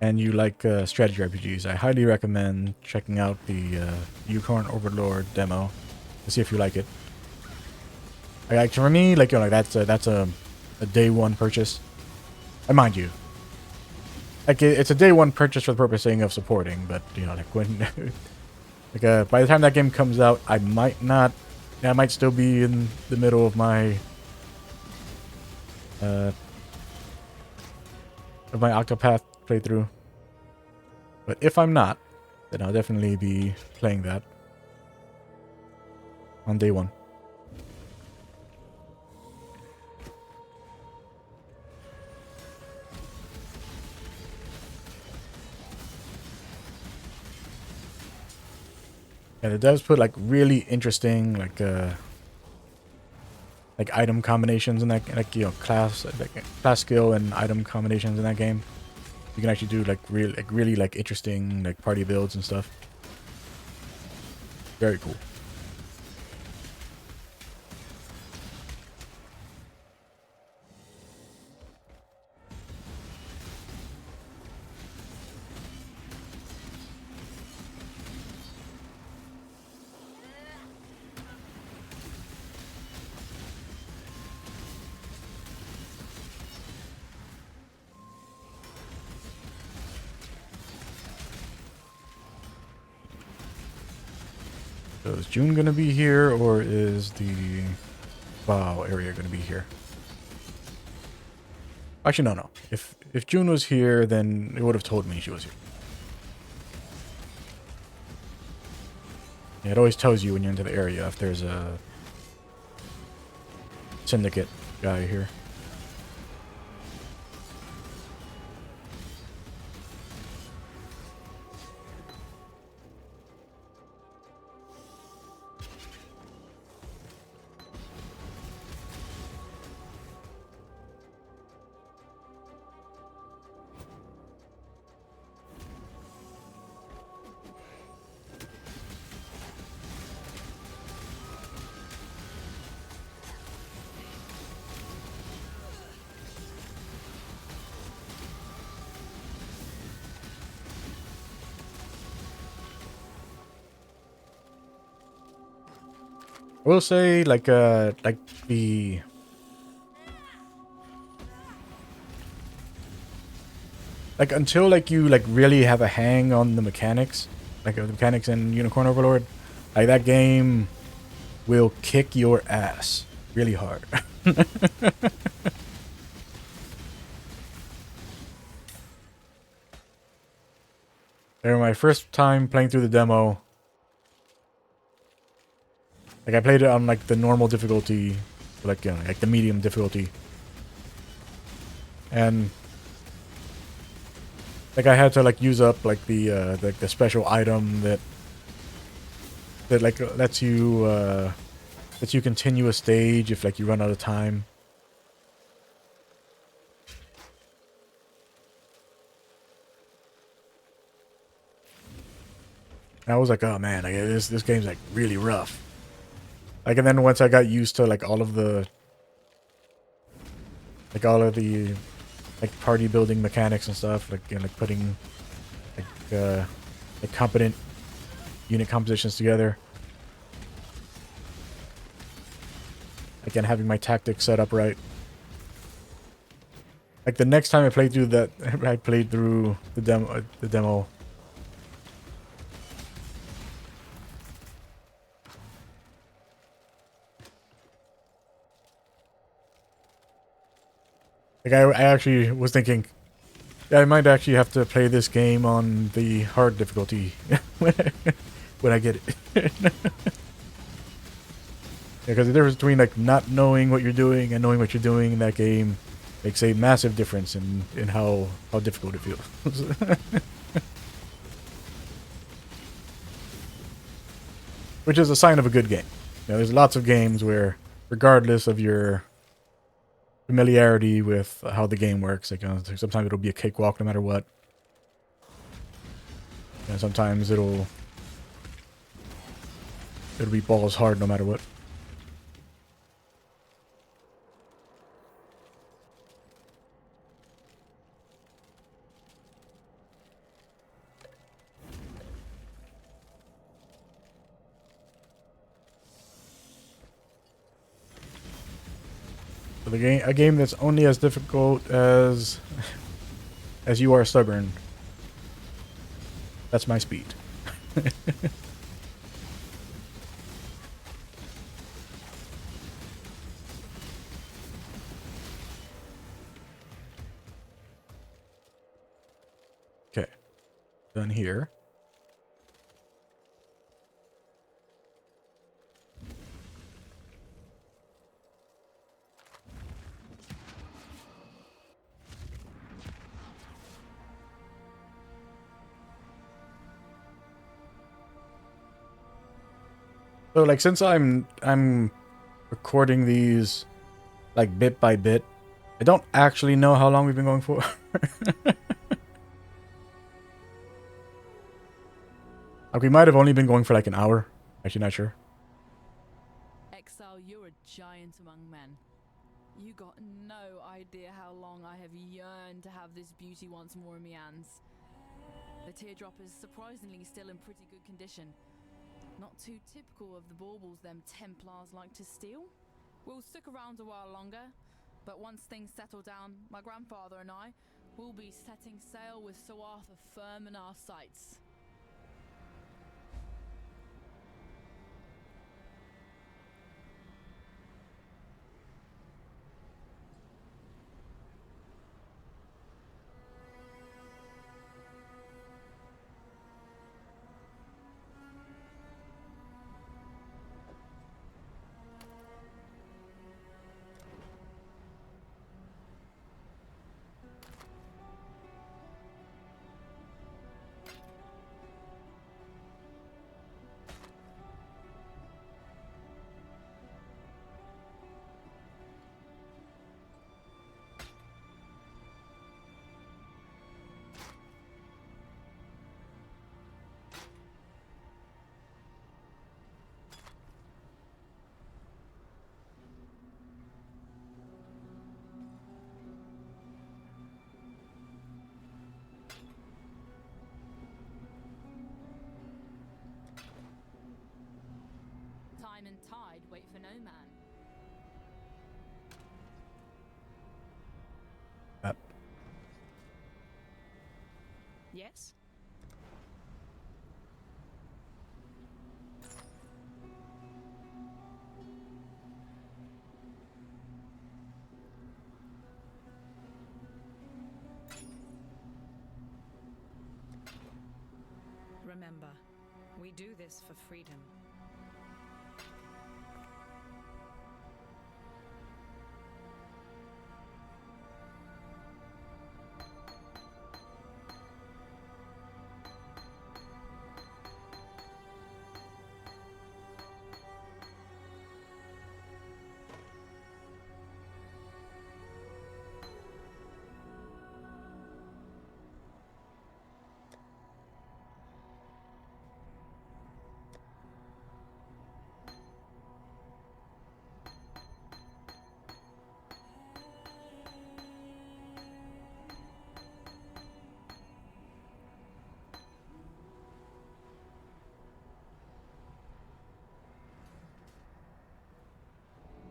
and you like strategy RPGs, I highly recommend checking out the Unicorn Overlord demo to see if you like it. Like for me, like that's a day one purchase. And mind you, like it's a day one purchase for the purposing of supporting, but like when like by the time that game comes out, I might still be in the middle of my Octopath playthrough. But if I'm not, then I'll definitely be playing that on day one. And it does put like really interesting like item combinations in that, like class skill and item combinations in that game. You can actually do like really interesting like party builds and stuff. Very cool. So is June going to be here, or is the WoW area going to be here? Actually, no. If June was here, then it would have told me she was here. Yeah, it always tells you when you're into the area if there's a syndicate guy here. I will say, like the until like you like really have a hang on the mechanics, like the mechanics in Unicorn Overlord, like that game will kick your ass really hard. There, my first time playing through the demo, like I played it on like the normal difficulty, like like the medium difficulty, and like I had to like use up like the special item that like lets you continue a stage if like you run out of time. And I was like, oh man, like this game's like really rough. Like, and then once I got used to like all of the like party building mechanics and stuff, like like putting like competent unit compositions together, again having my tactics set up right. Like the next time I played through that, I played through the demo. Like I actually was thinking, yeah, I might actually have to play this game on the hard difficulty when I get it. Because the difference between like not knowing what you're doing and knowing what you're doing in that game makes a massive difference in how difficult it feels. Which is a sign of a good game. You know, there's lots of games where, regardless of your familiarity with how the game works, like sometimes it'll be a cakewalk no matter what. And sometimes it'll be balls hard no matter what. So a game that's only as difficult as you are stubborn. That's my speed. Okay, done here. So like since I'm recording these like bit by bit, I don't actually know how long we've been going for. Like we might have only been going for like an hour. Actually not sure. Exile, you're a giant among men. You got no idea how long I have yearned to have this beauty once more in my hands. The teardrop is surprisingly still in pretty good condition. Not too typical of the baubles them Templars like to steal. We'll stick around a while longer, but once things settle down, my grandfather and I will be setting sail with Sir Arthur firm in our sights. time and tide wait for no man. Yes? Remember, we do this for freedom.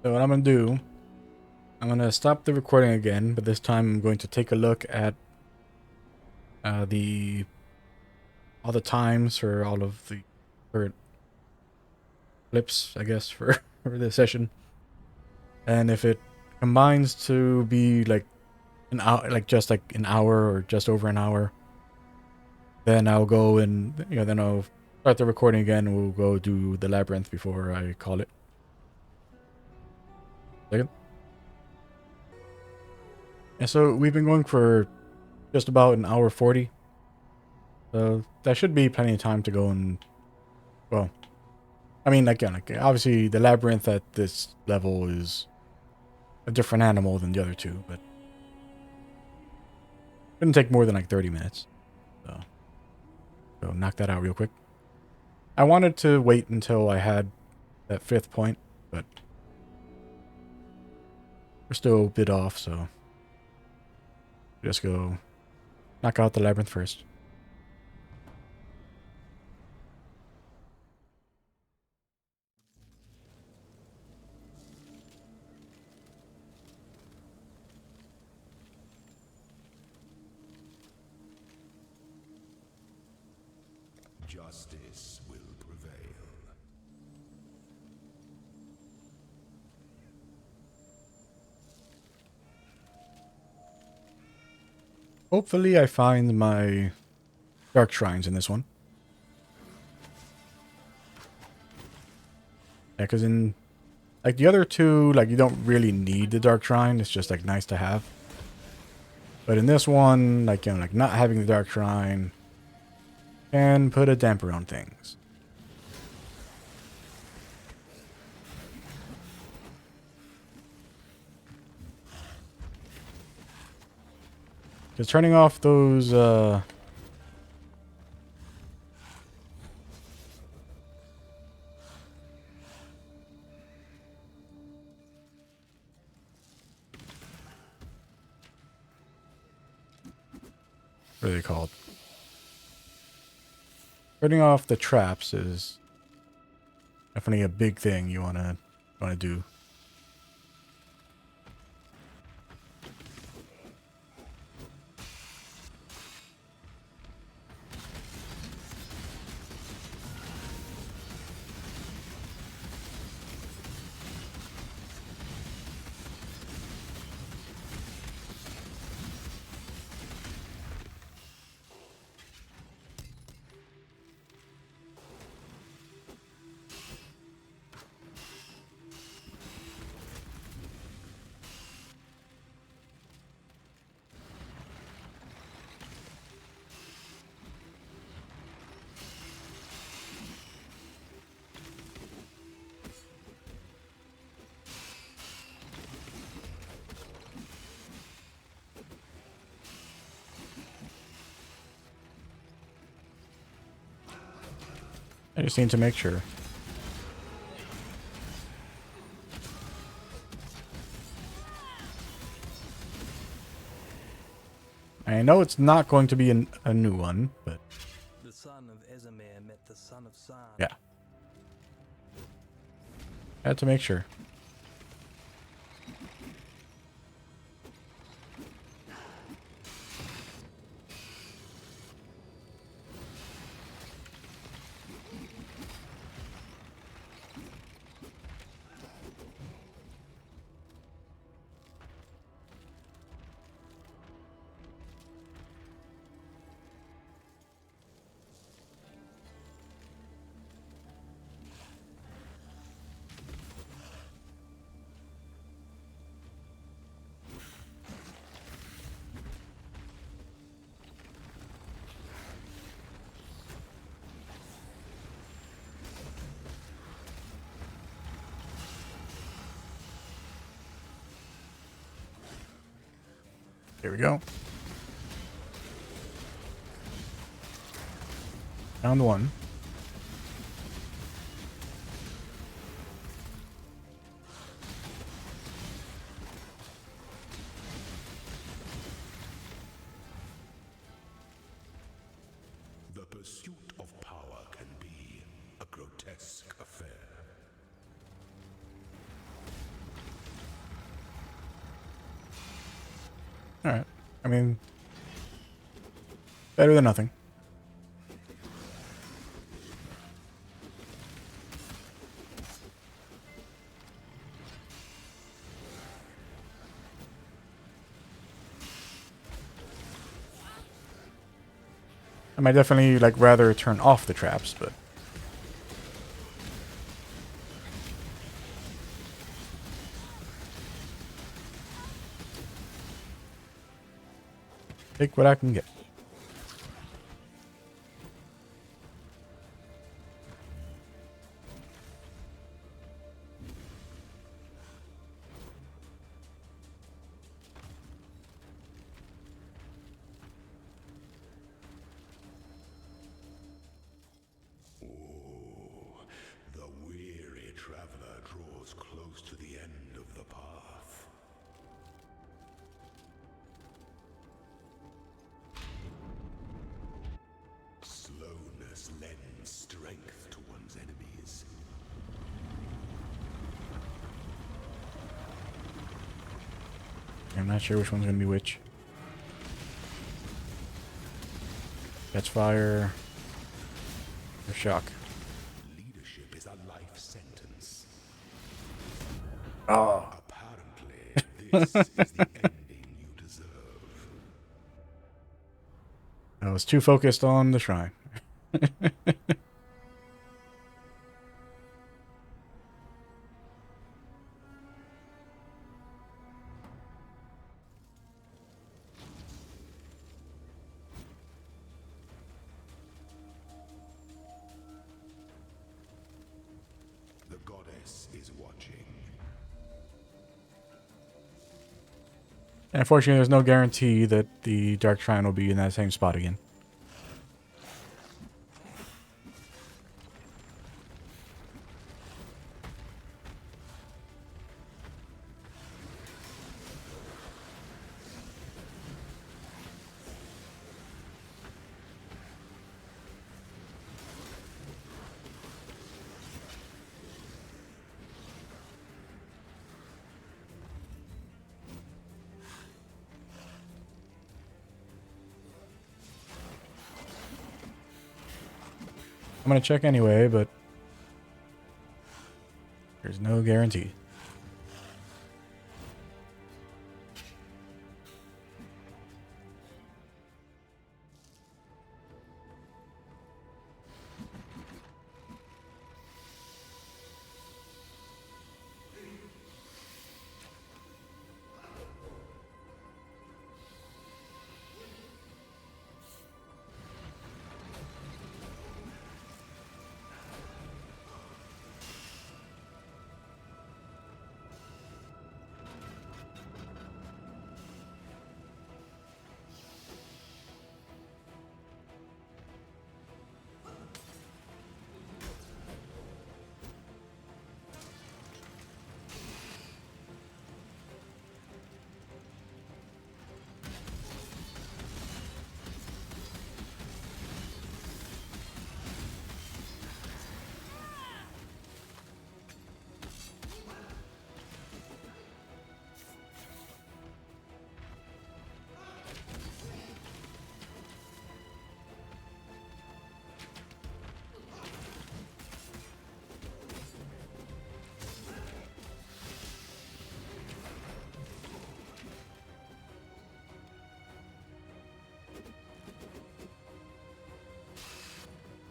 So what I'm going to do, I'm going to stop the recording again, but this time I'm going to take a look at all the times for all of the current clips, I guess, for this session. And if it combines to be like an hour, like just like an hour or just over an hour, then I'll go and, then I'll start the recording again and we'll go do the labyrinth before I call it. Second. And so we've been going for just about an hour 40. So that should be plenty of time to go and, well, I mean, again, like obviously the labyrinth at this level is a different animal than the other two, but it didn't take more than like 30 minutes. So knock that out real quick. I wanted to wait until I had that 5th point, but we're still a bit off, so just go knock out the labyrinth first. Justice will prevail. Hopefully I find my dark shrines in this one. Yeah, because in like the other two, like you don't really need the dark shrine. It's just like nice to have. But in this one, like, like not having the dark shrine can put a damper on things. Because turning off those, what are they called? Turning off the traps is definitely a big thing you wanna do. I just need to make sure. I know it's not going to be a new one, but The son of Esamir met the son of San. yeah. Had to make sure. Here we go. Round one. The pursuit of power can be a grotesque affair. Alright. I mean, better than nothing. I might definitely like rather turn off the traps, but take what I can get. The weary traveler draws close to the end of the path. Slowness lends strength to one's enemies. I'm not sure which one's gonna be which. Catch fire. Or shock. Leadership is a life sentence. Oh. Apparently, this is the ending you deserve. I was too focused on the shrine. The goddess is watching. And unfortunately, there's no guarantee that the Dark Shrine will be in that same spot again. I'm gonna check anyway, but there's no guarantee.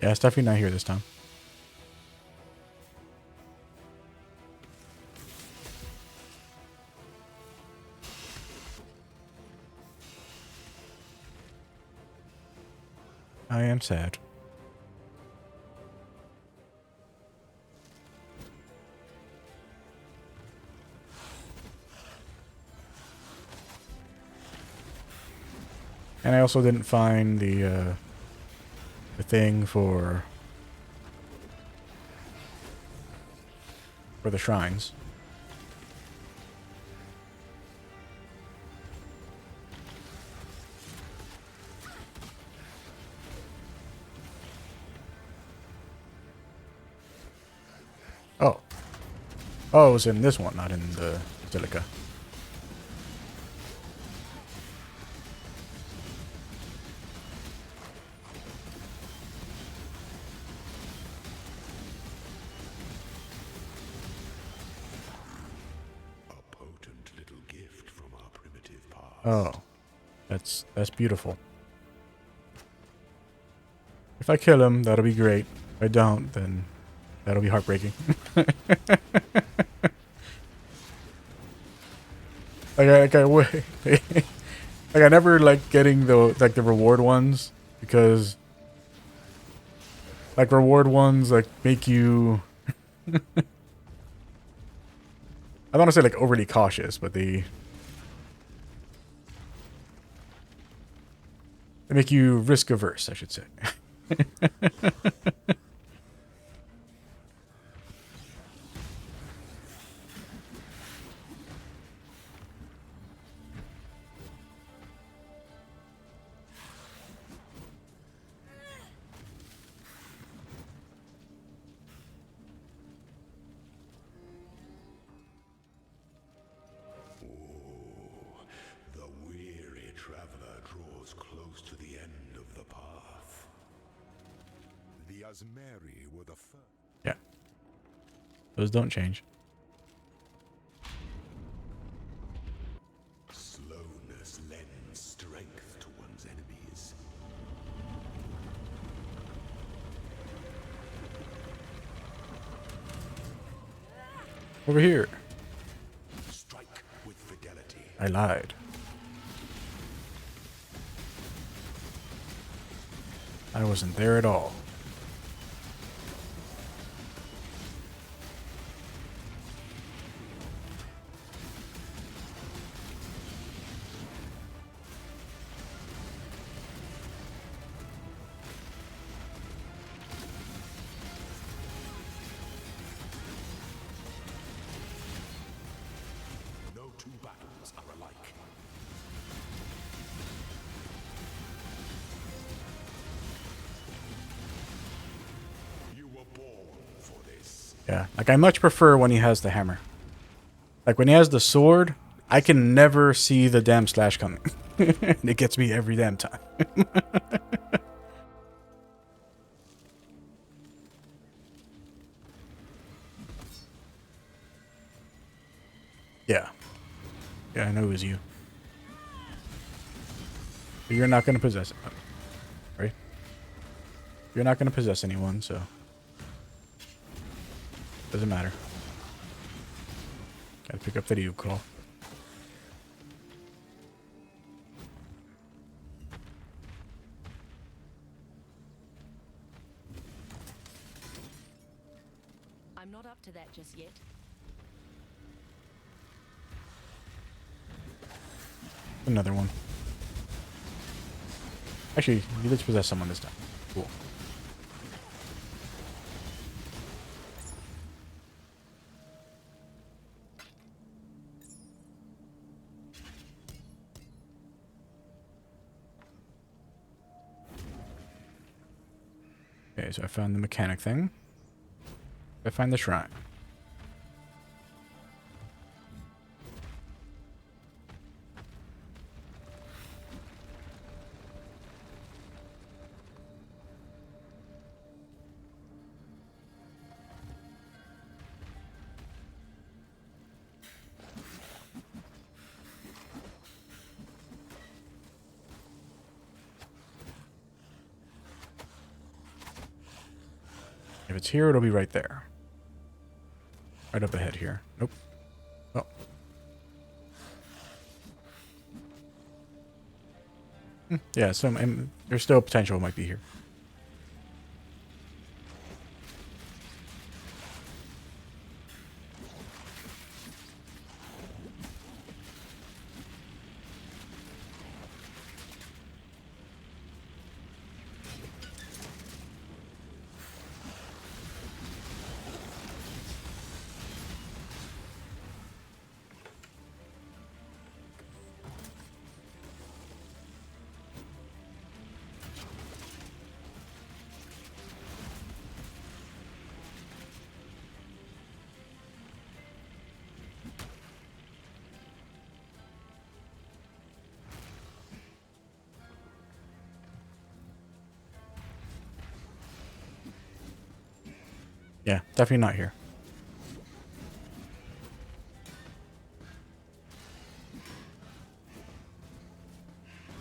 Yeah, it's definitely not here this time. I am sad. And I also didn't find the thing for the shrines. Oh. Oh, it was in this one, not in the Basilica. A potent little gift from our primitive past. Oh. That's beautiful. If I kill him, that'll be great. If I don't, then that'll be heartbreaking. like I never like getting the reward ones because like reward ones like make you I don't want to say like overly cautious, but they make you risk averse, I should say. The weary traveler draws close to the end of the path. The Asmeri were the first. Yeah. Those don't change. Slowness lends strength to one's enemies. Over here. Strike with fidelity. I lied. I wasn't there at all. No two battles are alike. You were born for this. Yeah, like I much prefer when he has the hammer. Like when he has the sword, I can never see the damn slash coming. It gets me every damn time. Yeah. Yeah, I know it was you. But you're not going to possess it. Right? You're not going to possess anyone, so... Doesn't matter. Gotta pick up the Dew call. I'm not up to that just yet. Another one. Actually, let's possess someone this time. Cool. Okay, so I found the mechanic thing. I find the shrine. If it's here, it'll be right there. Right up ahead here. Nope. Oh. Yeah, so there's still potential it might be here. Yeah, definitely not here.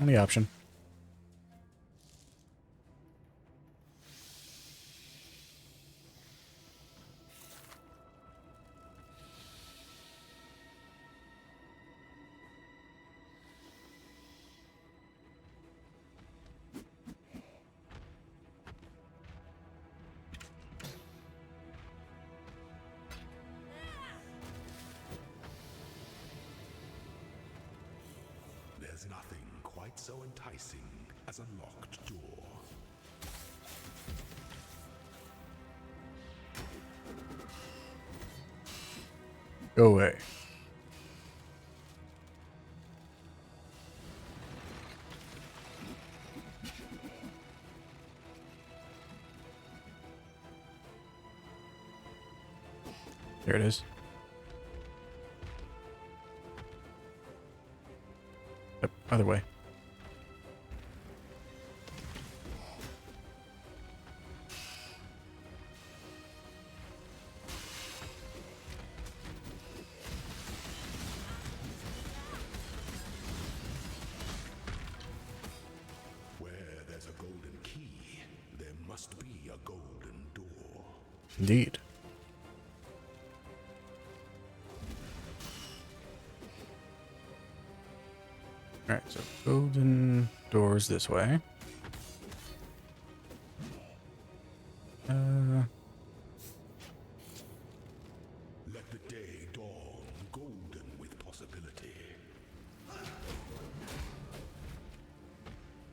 Only option. There's nothing quite so enticing as a locked door. Go away. There it is. Yep, other way. Where there's a golden key, there must be a golden door. Indeed. Alright, so golden doors this way. Let the day dawn golden with possibility.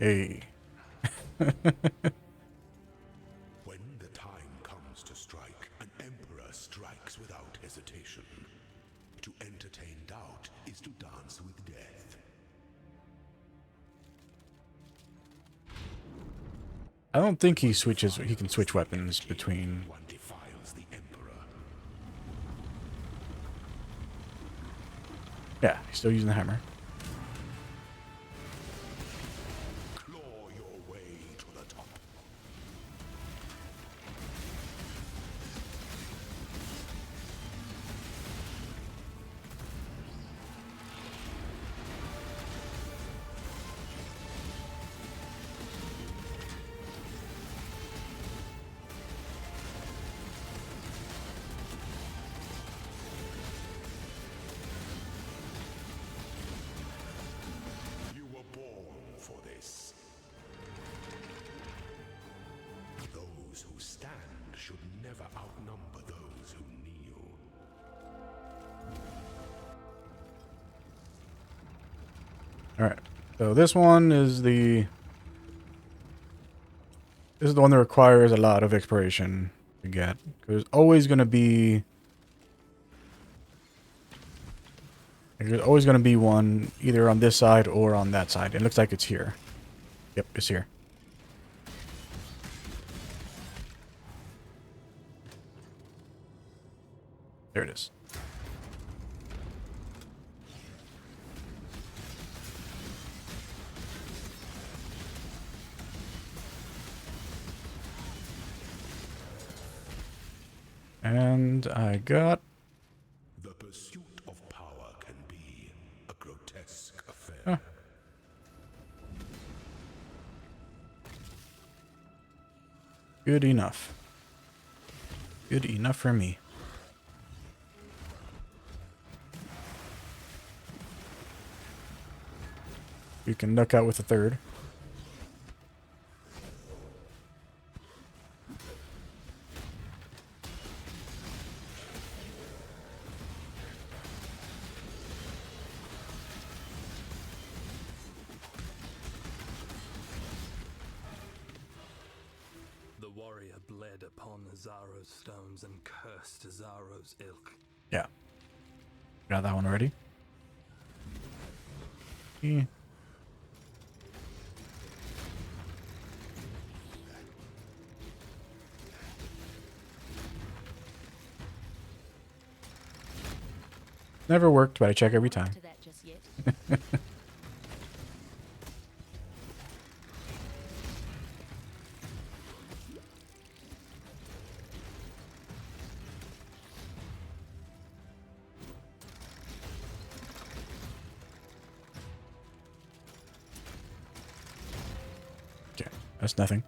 Hey. When the time comes to strike, an emperor strikes without hesitation. To entertain doubt is to dance with death. I don't think he switches. He can switch weapons between. One defiles the emperor. Yeah, he's still using the hammer. Claw your way to the top. You were born for this. Those who stand should never outnumber those who kneel. Alright. So this one is the... This is the one that requires a lot of exploration to get. There's always going to be... There's always going to be one either on this side or on that side. It looks like it's here. Yep, it's here. There it is. And I got... The pursuit of power can be a grotesque affair. Huh. Good enough. Good enough for me. You can knock out with a third. The warrior bled upon Azaro's stones and cursed Azaro's ilk. Yeah. Got that one already. Yeah. Never worked, but I check every time. To that just yet. Okay, that's nothing.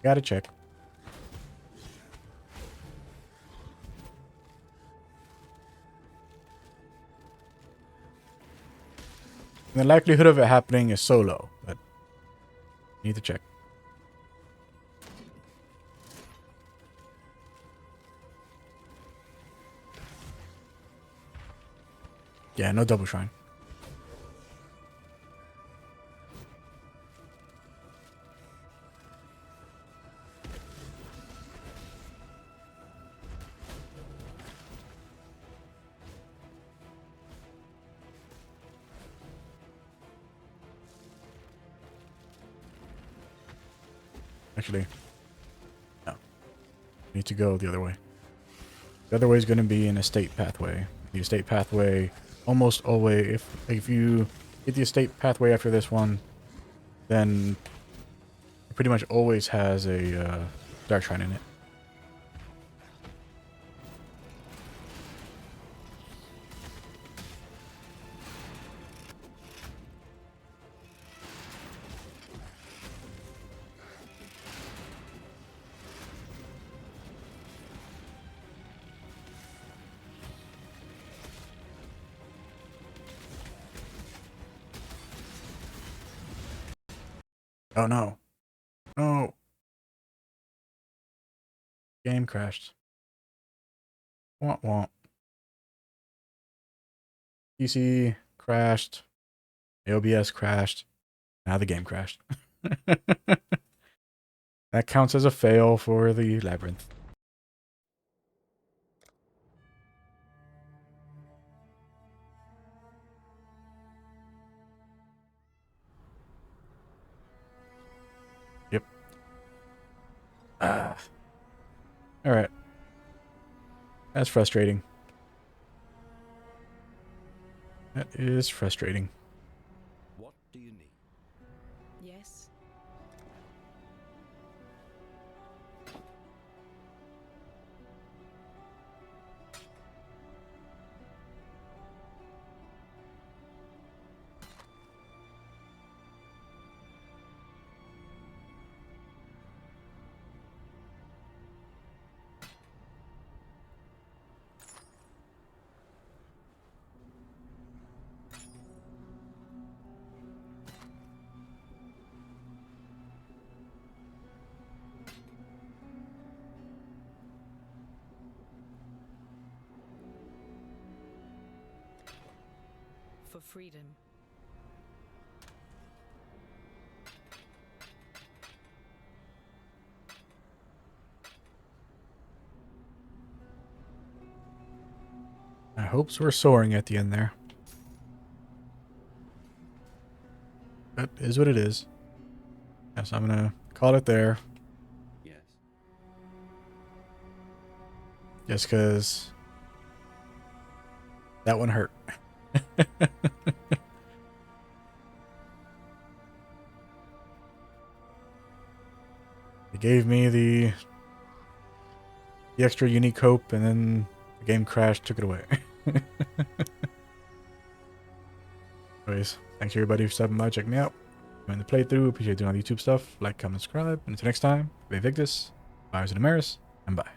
Gotta check. The likelihood of it happening is so low, but need to check. Yeah, no double shrine. Actually, no. Need to go the other way. The other way is going to be an estate pathway. The estate pathway almost always, if you get the estate pathway after this one, then it pretty much always has a dark shrine in it. Oh no. No. Game crashed. Womp womp. PC crashed. OBS crashed. Now the game crashed. That counts as a fail for the labyrinth. Yep. Ah. Alright. That's frustrating. That is frustrating. What do you need? Yes. For freedom. My hopes were soaring at the end there. But it is what it is. Yeah, so I'm gonna call it there. Yes. Just because that one hurt. It gave me the extra unique hope, and then the game crashed, took it away. Anyways, thanks everybody for stopping by, checking me out. Enjoying the playthrough, appreciate doing all the YouTube stuff. Like, comment, subscribe, and until next time, be Victus, Fires and Damaris, and bye.